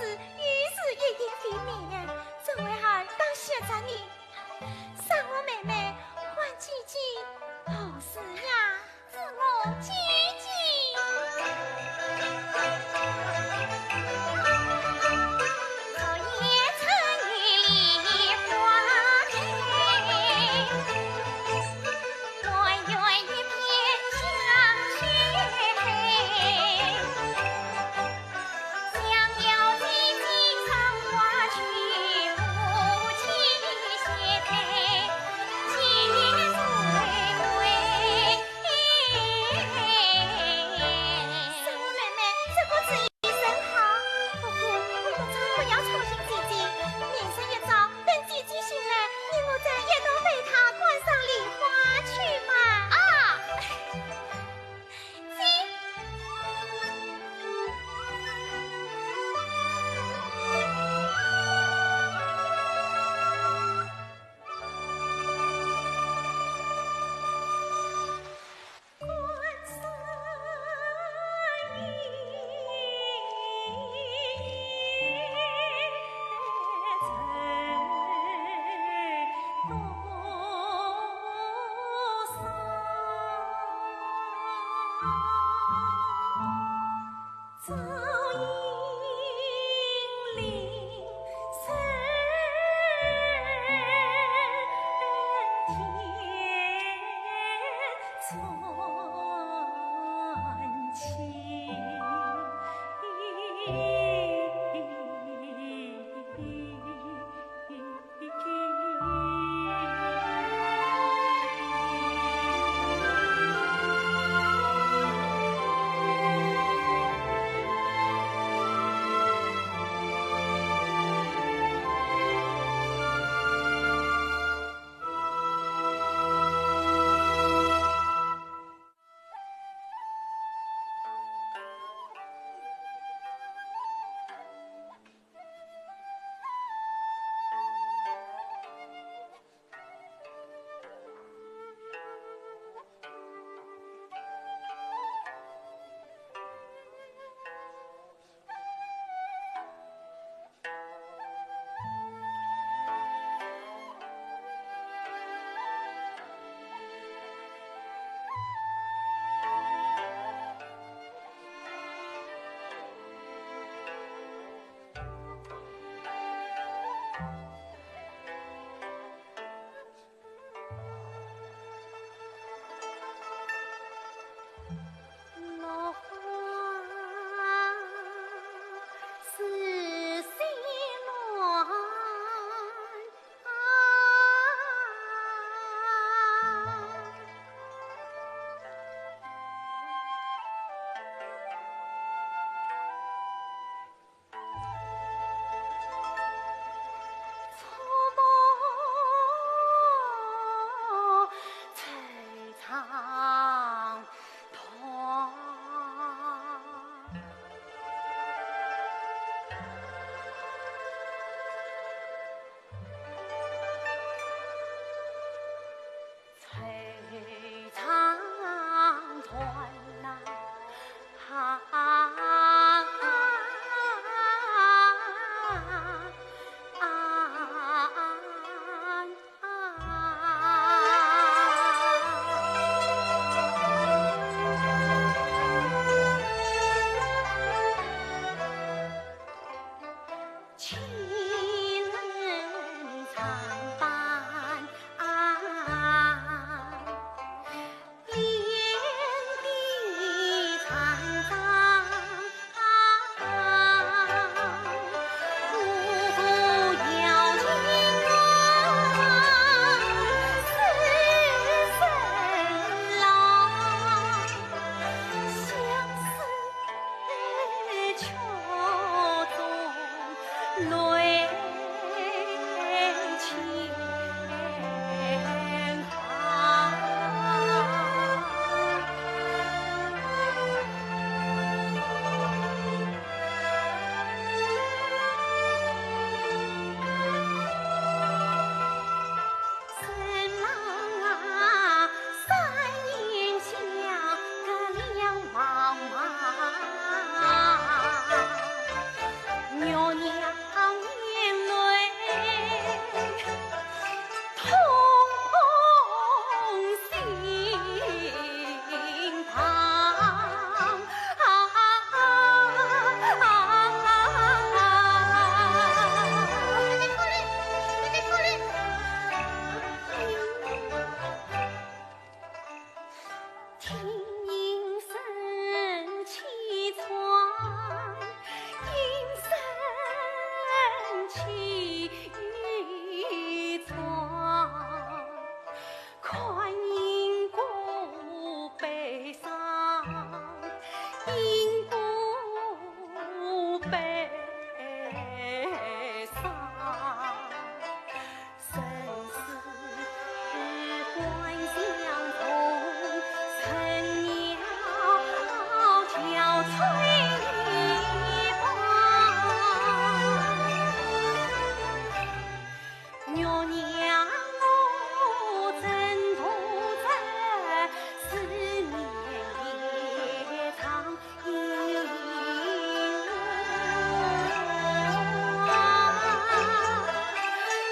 是于是一言非明，怎为儿当谢着你？赏我妹妹换几句后事呀，自我几句。昨夜春雨梨花开，我愿一片香雪黑。想要几句长话去，不弃血配，几年追归。三妹妹，这个主意甚好，不过我们常不要操心姐姐，明日一早等姐姐醒来，你我再一同为她观赏梨花去吧。啊，早迎临深天传情。落花似水乱，错莫惆怅团。惆怅团呐，岂能参半连地残脏，不要紧是神郎，相思秋中泪千行。神郎啊，三眼下可两茫茫，原起床，看因故悲伤，因故悲伤，生死关相同，辰鸟憔悴。娘娘，我真不在思念夜长吟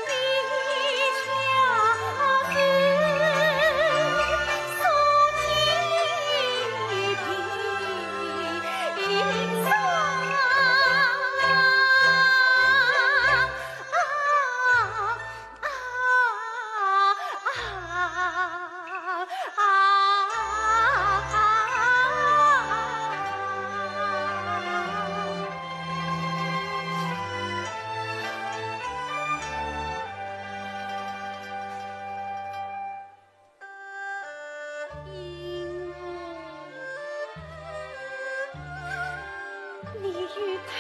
你恰是诉尽平你与太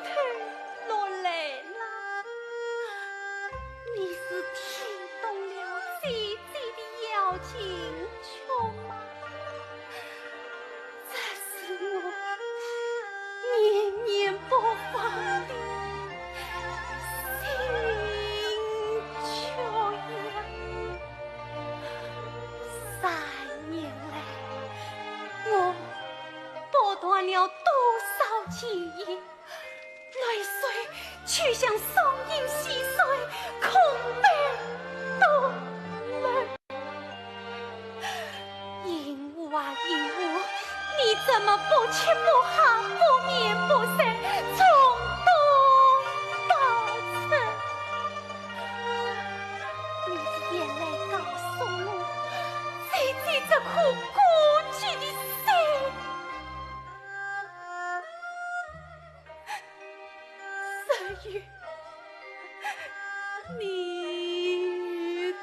太落泪了，你是听懂了姐姐的要请求吗？这是我念念不忘的心求呀！3年来，我剥断了多少情谊，泪水却像松阴溪水，空悲多泪。鹦鹉啊鹦鹉，你怎么不吃不喝不眠不睡，从东到西？你的眼泪告诉我，姐姐这颗孤寂的心。色雨，你知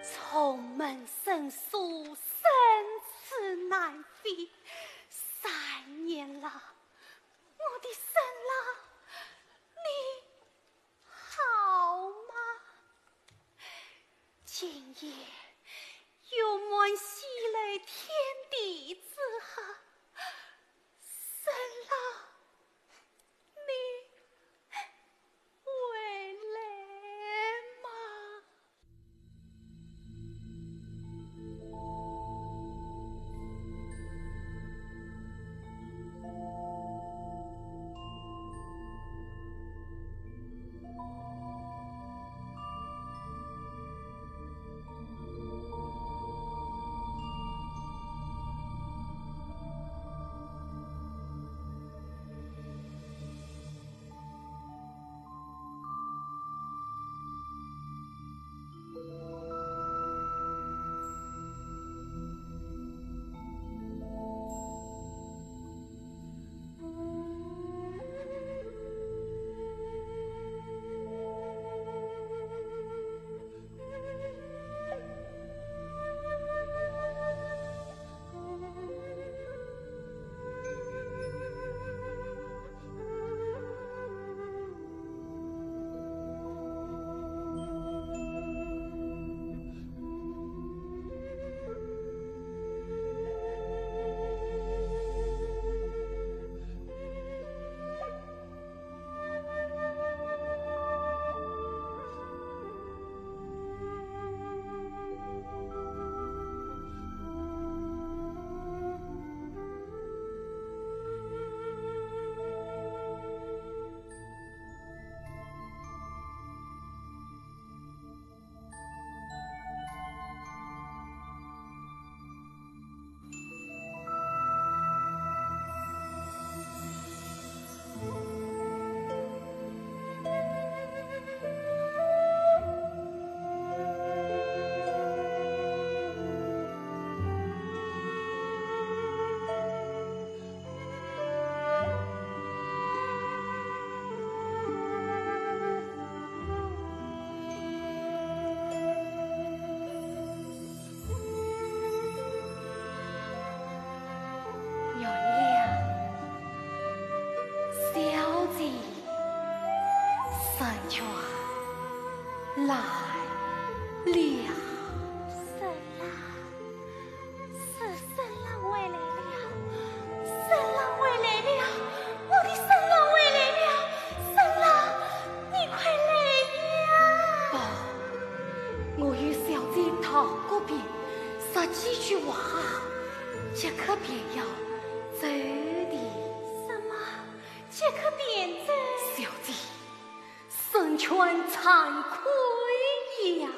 重门生疏，生死难飞。3年了，我的生郎，你好吗？今夜有梦西来天地之合，生郎，你回来吗？了。神郎，是神郎回来了，神郎回来了，我的神郎回来了，神郎，你快来呀！我与小姐讨过别，说几句话，即刻便要走的。什么？即刻便走？小姐，神权惭愧呀！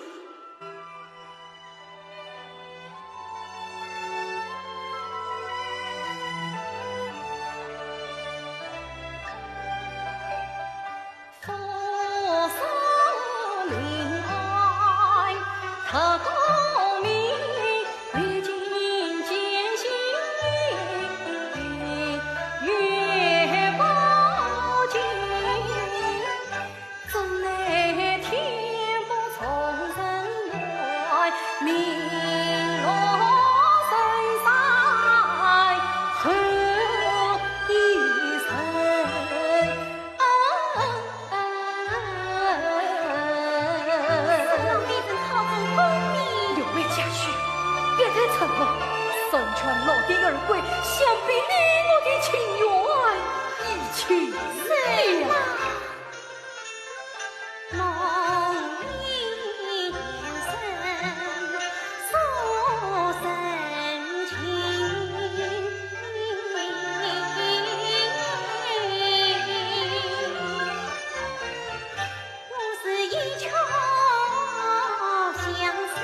神权落地而归，想必你我的情缘已去了。梦里人诉深情，我是一腔相思。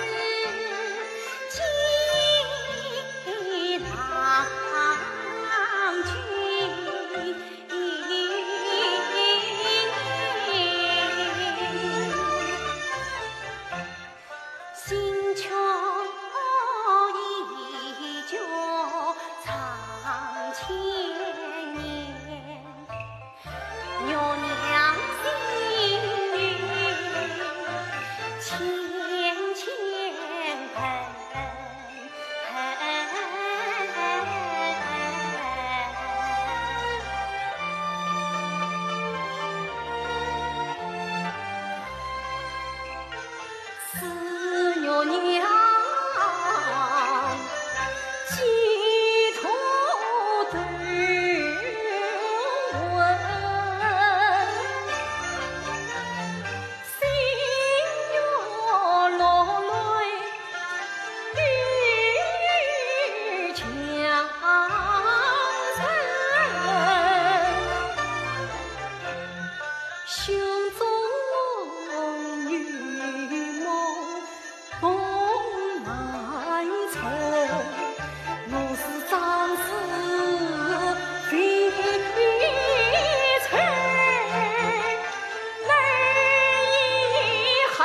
心却依旧长千年，娘娘心语千千恨。娘寄托对问，心若落泪欲强忍，胸中玉梦风满城，我是张氏飞尘，儿已恨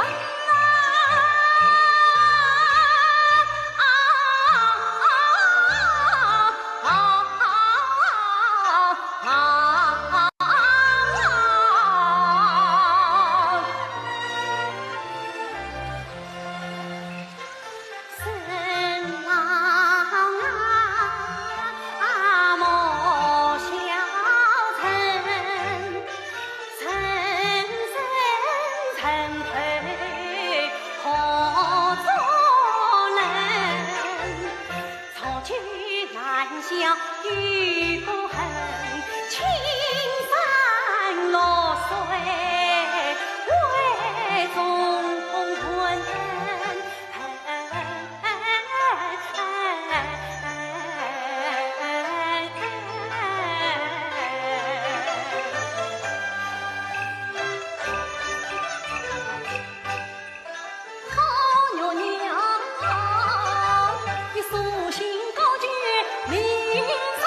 笑与不恨，青山落水为中魂。好娘娘，你素心高洁，明察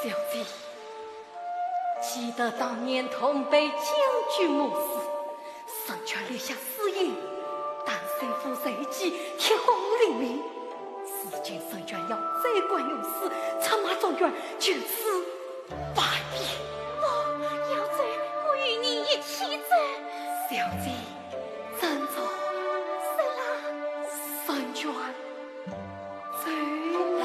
小姐，记得当年同被将军谋死，孙权立下誓言，但谁负谁己，铁公领命。如今孙权要再管用事，策马中原，就此败别。我要走，我与你一起走。小姐，珍重，是啦，孙权走了。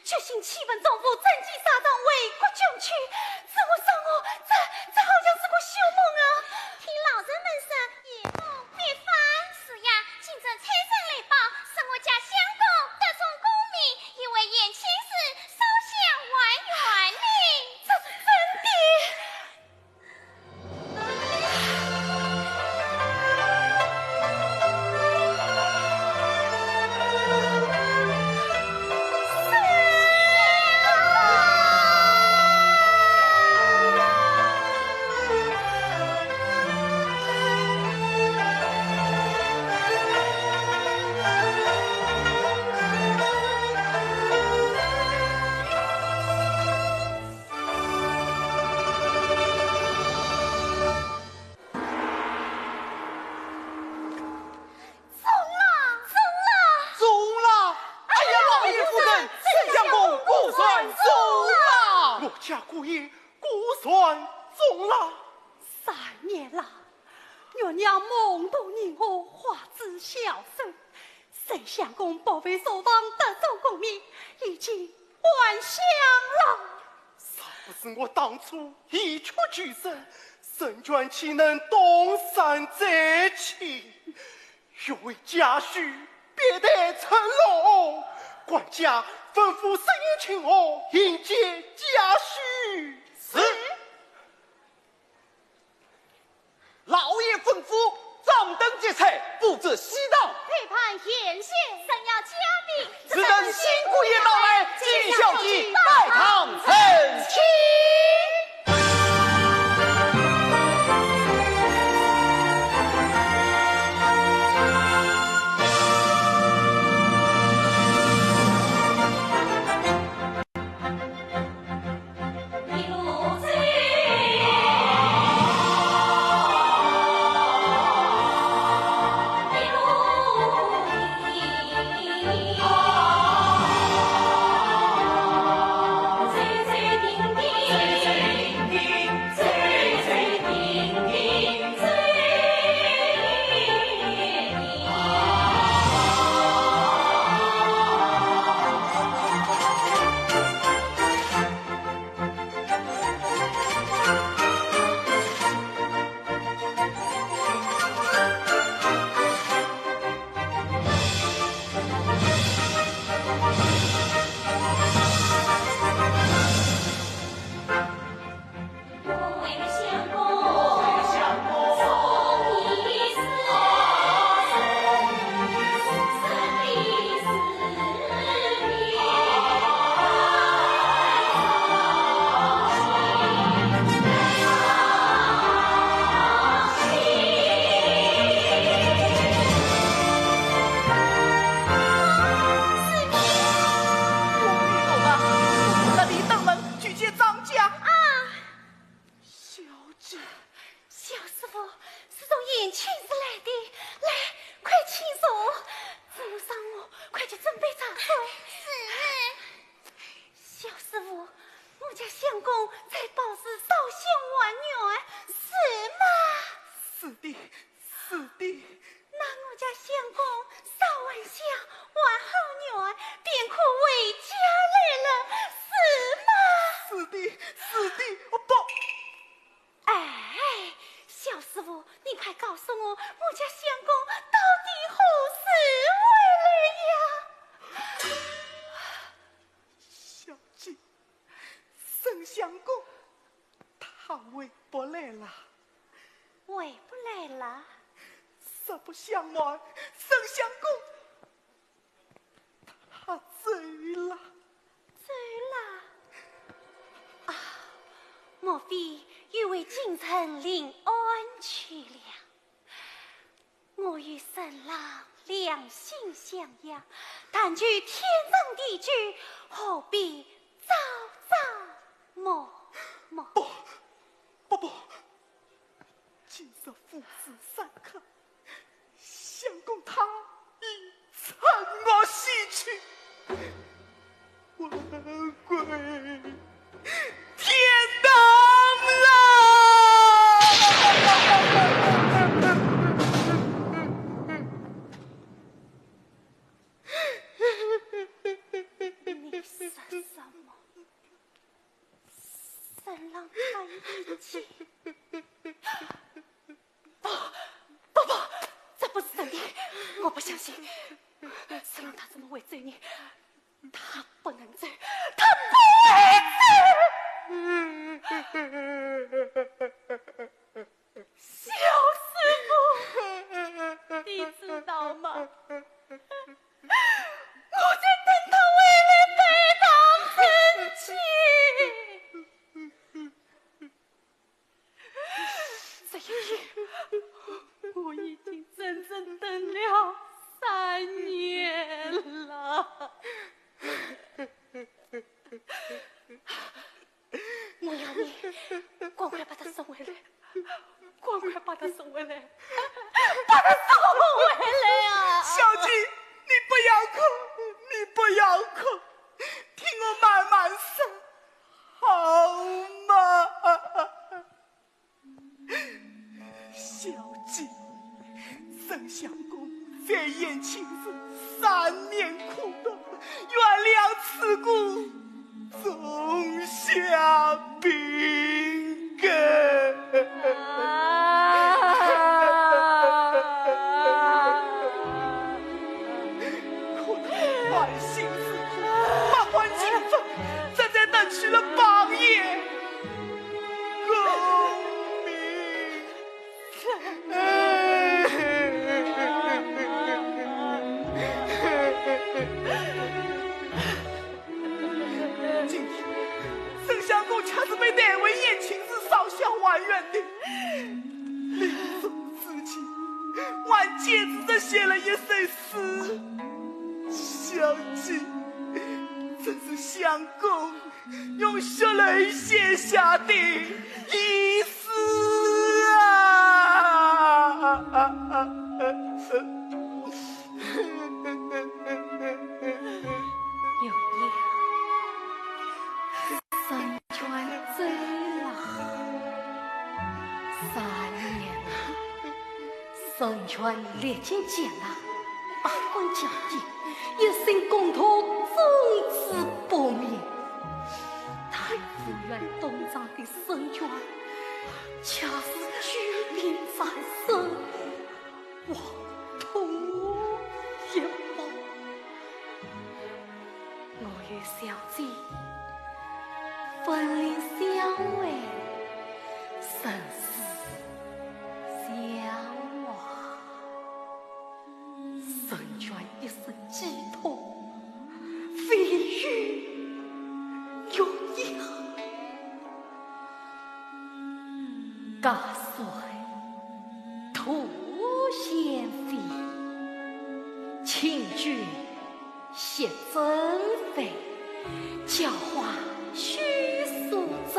决心欺本造福，趁机杀张，为国捐躯。这好像是个修梦啊！听老人们说，夜梦被反是呀，今朝参上来报，是我家相公得中功名，因为眼前事，烧香还原嘞。这是真的。家姑爷估算中了3年了，月娘梦到你我花枝孝顺，谁相公保卫守望得中功名，已经还乡了。若不是我当初一出举身，孙权岂能东山再起？若为家婿，别得成龙。管家吩咐声音请我迎接家婿。是。老爷吩咐张灯结彩，布置西当，陪伴贤贤，神要嘉宾，只等新姑爷到来，尽孝敬拜堂成亲。回不来了。回不来了。实不相瞒，沈相公他走了。走了。啊，莫非又为京城临安去了？我与沈郎两心相仰，但求天长地久，何必朝朝暮暮？不，今日父子三客，相公他已趁我西去，我归天堂你说什么？沈郎他已经……不，这不是真的，我不相信。沈郎他怎么会走呢？他不能走，他不会走！小师傅，你知道吗？我在等他回来陪堂成亲。这一天，我已经整整等了3年了。我要你赶快把他送回来，赶快把他送回来，把他送回来啊！小姐，你不要哭，听我慢慢说，好吗？小姐，沈相公在燕青时3年苦斗，原谅此故，种下病根。万幸之苦，不管情分，这才等去了邦爷功名。今天沈相公恰是被带为燕青寺烧香还愿的，临终之前，还坚持地写了一首诗。小姐，这是相公用血泪写下的遗诗啊！有娘，沈全走了3年了，沈全历经艰难，百官将近，一生公托终止不灭。太夫院东张的沈全，恰是居民在身，亡途一步。我与小姐分离相会，生死相忘。沈全一生寄托，非于永夜。家随土先飞，请君写真妃，教化虚素者，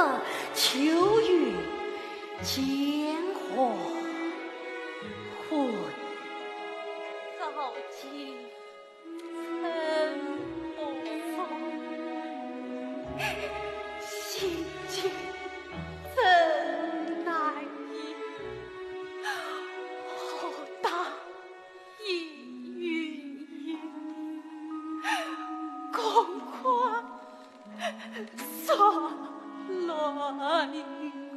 求于间火混。高进曾不松，心境怎难移？好大一云烟，公宽索乱归。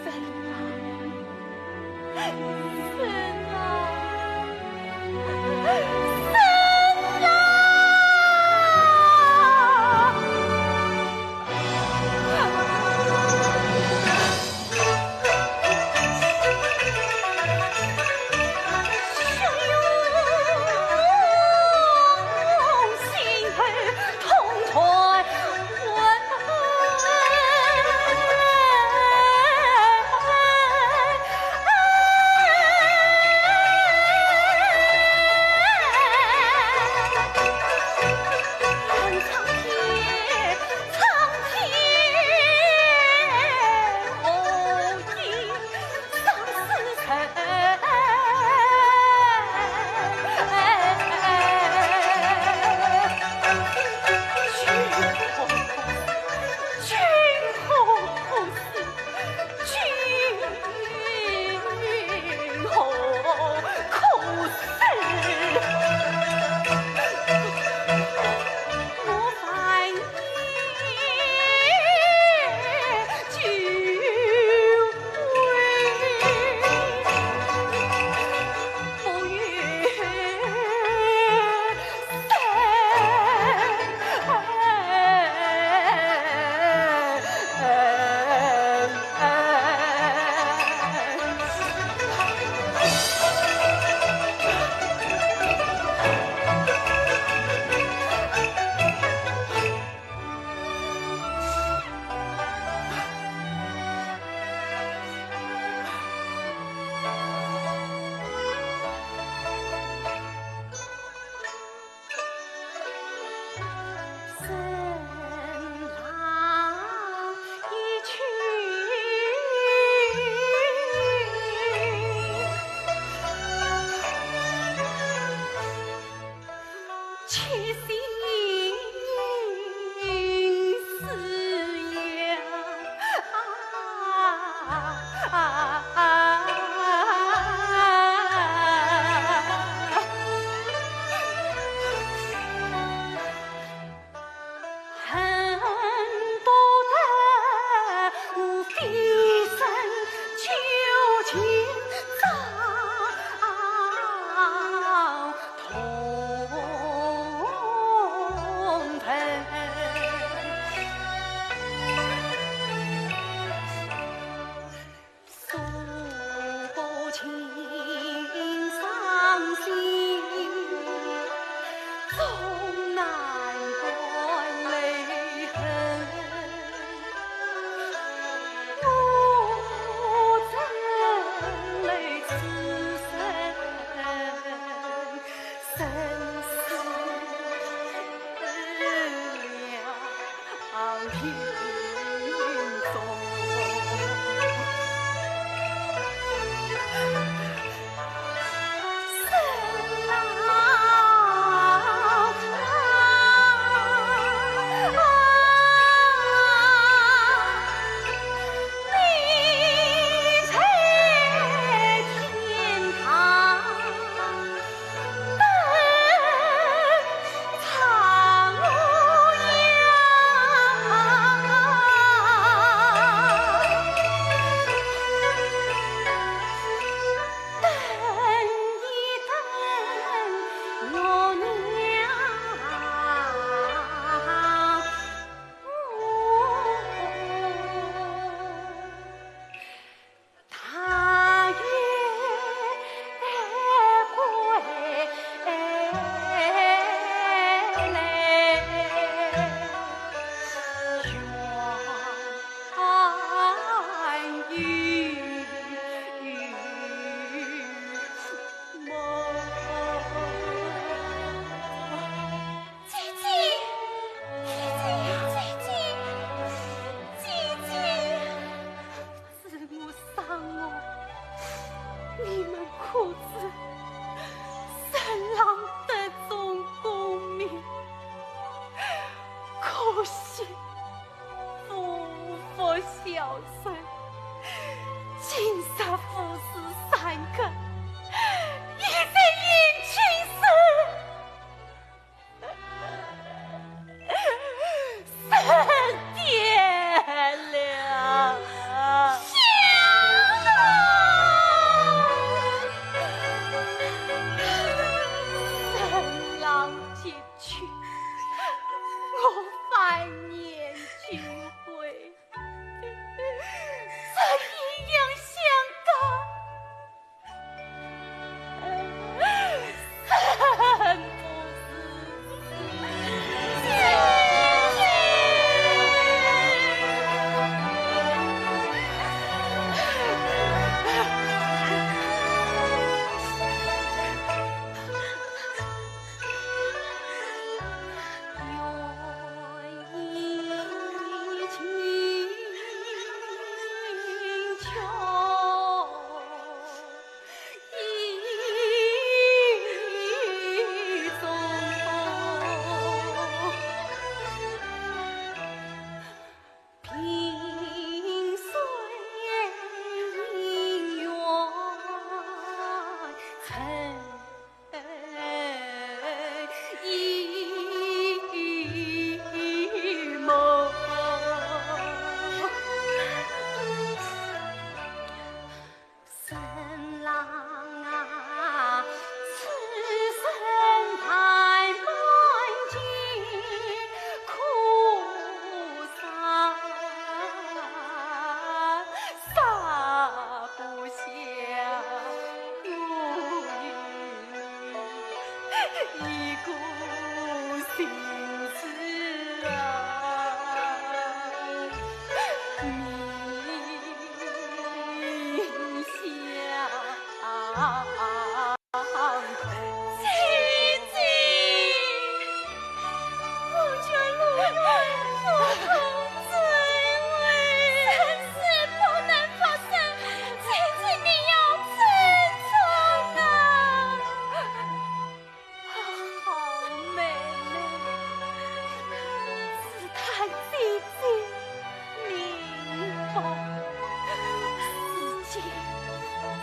神啊！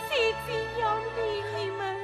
姐姐要离你们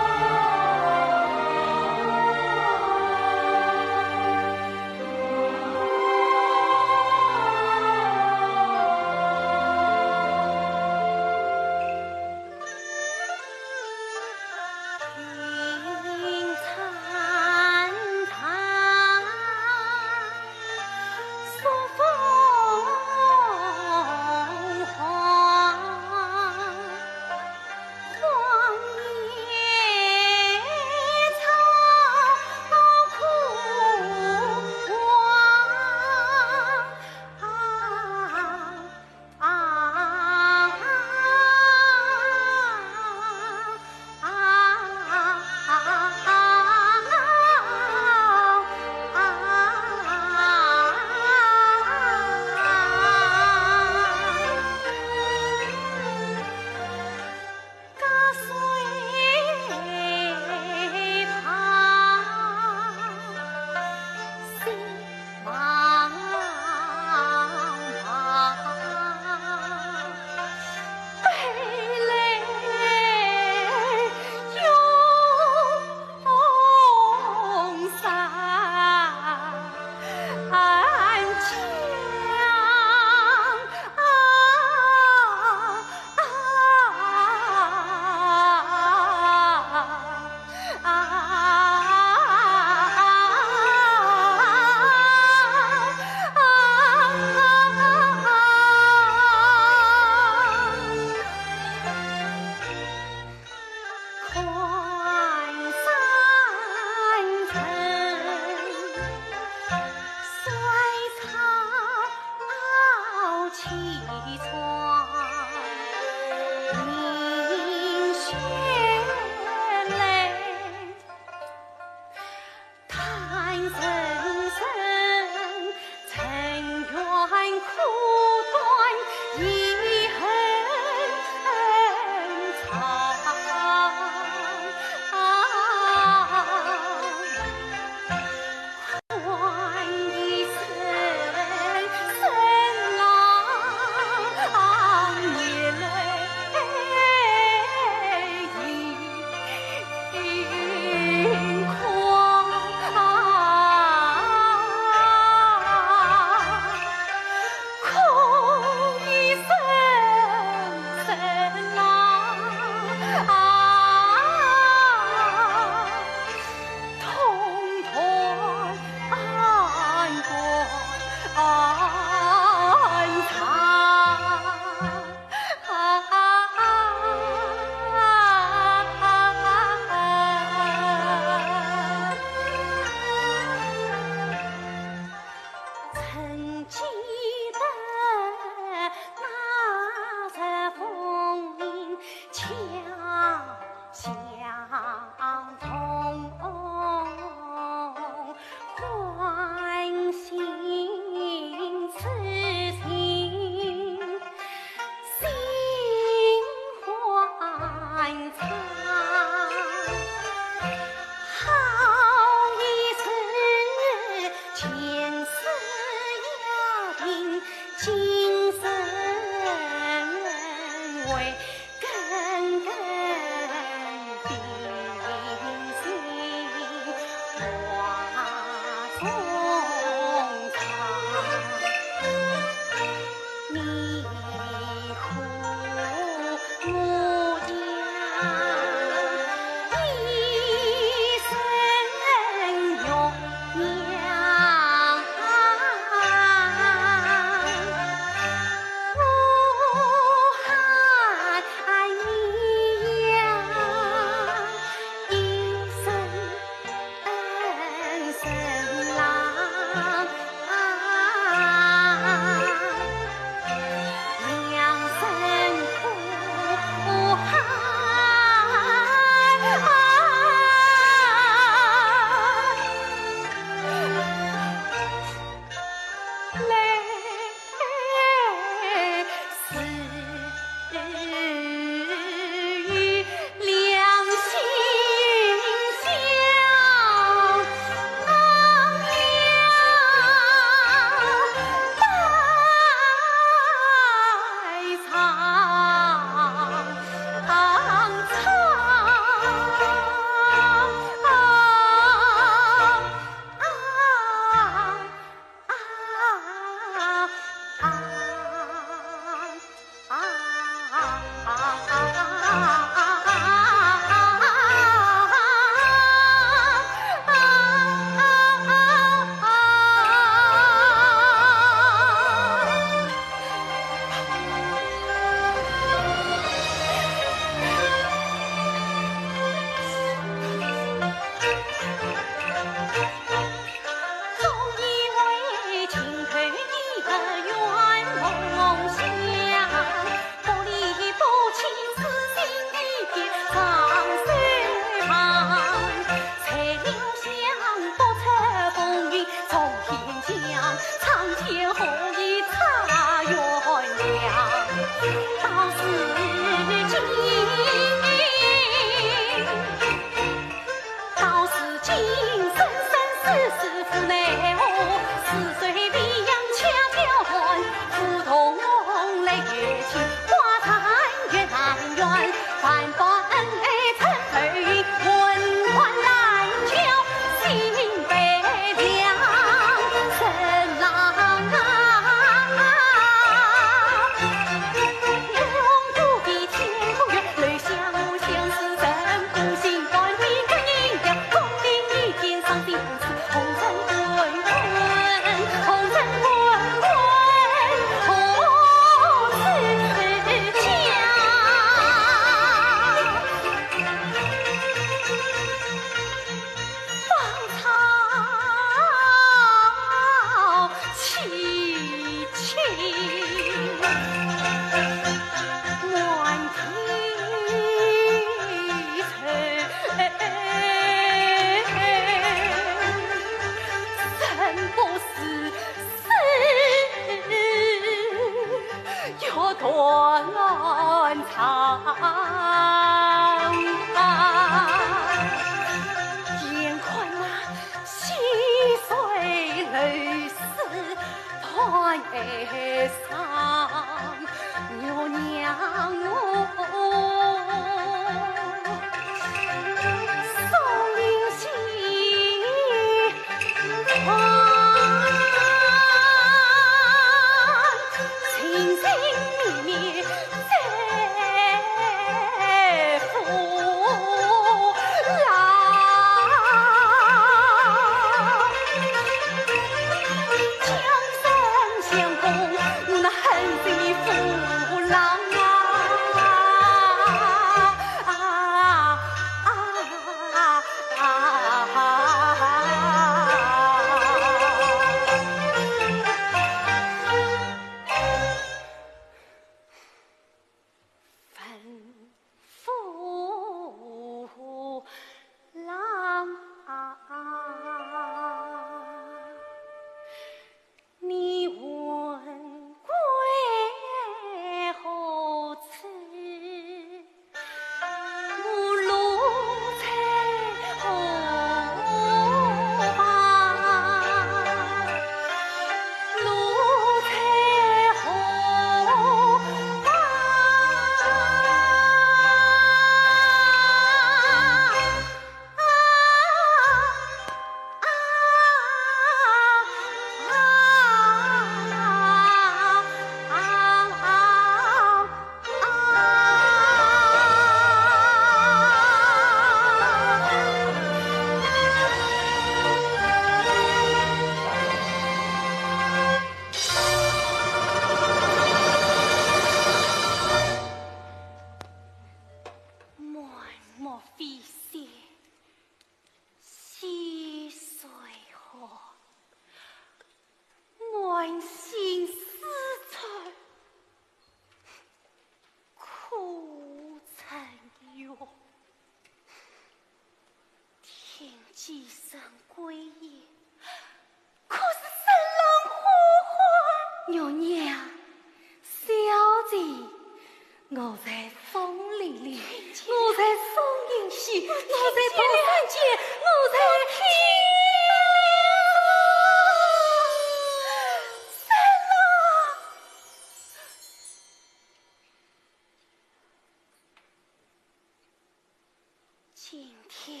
今天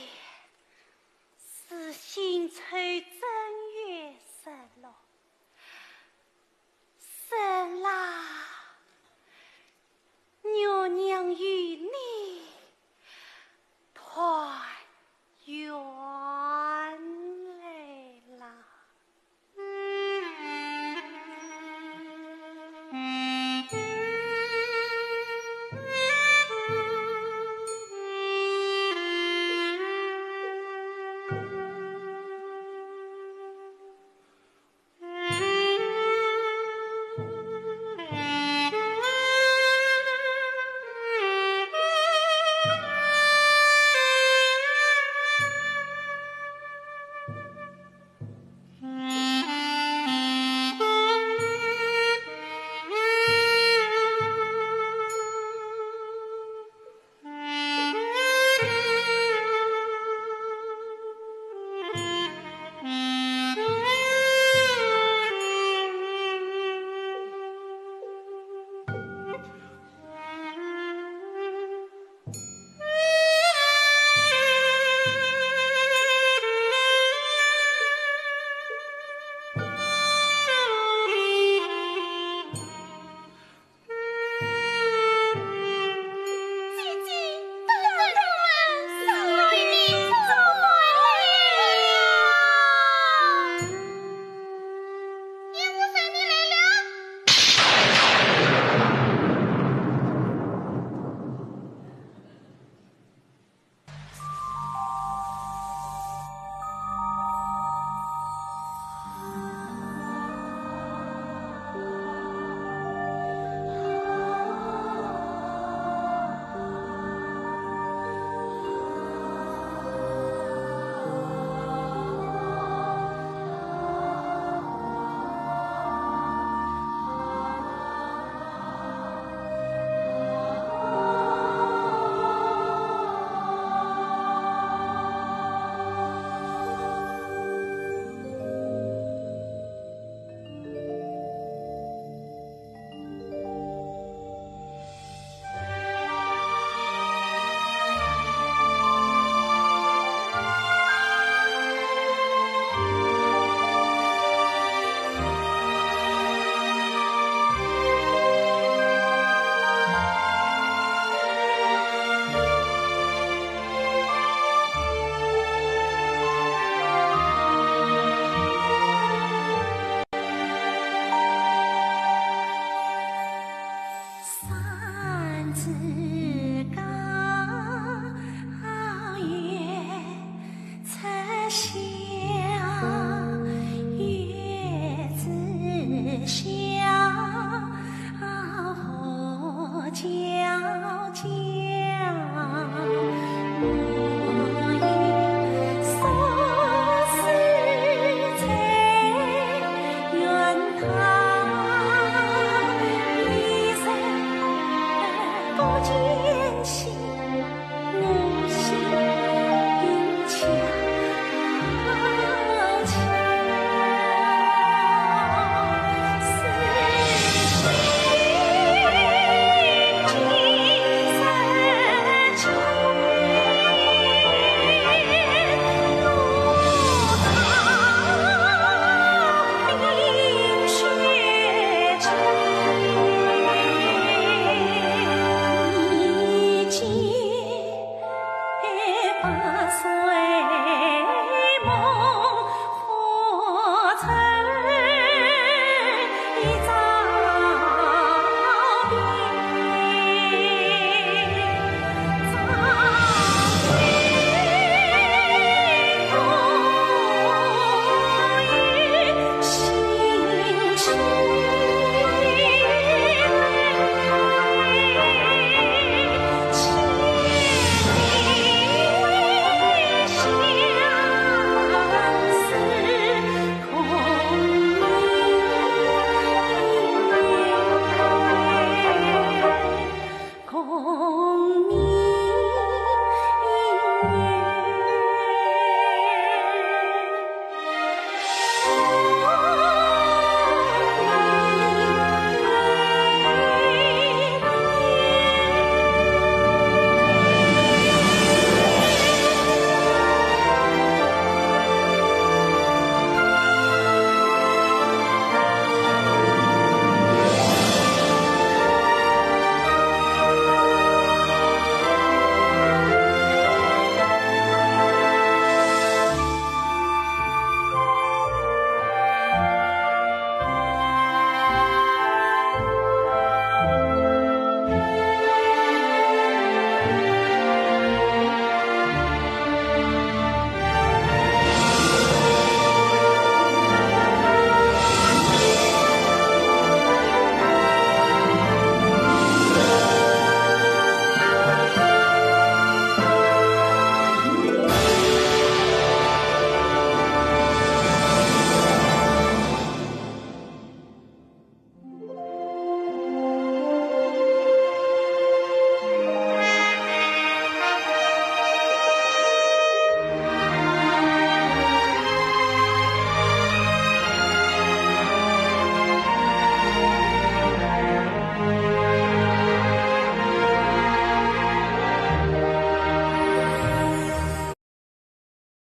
是新翠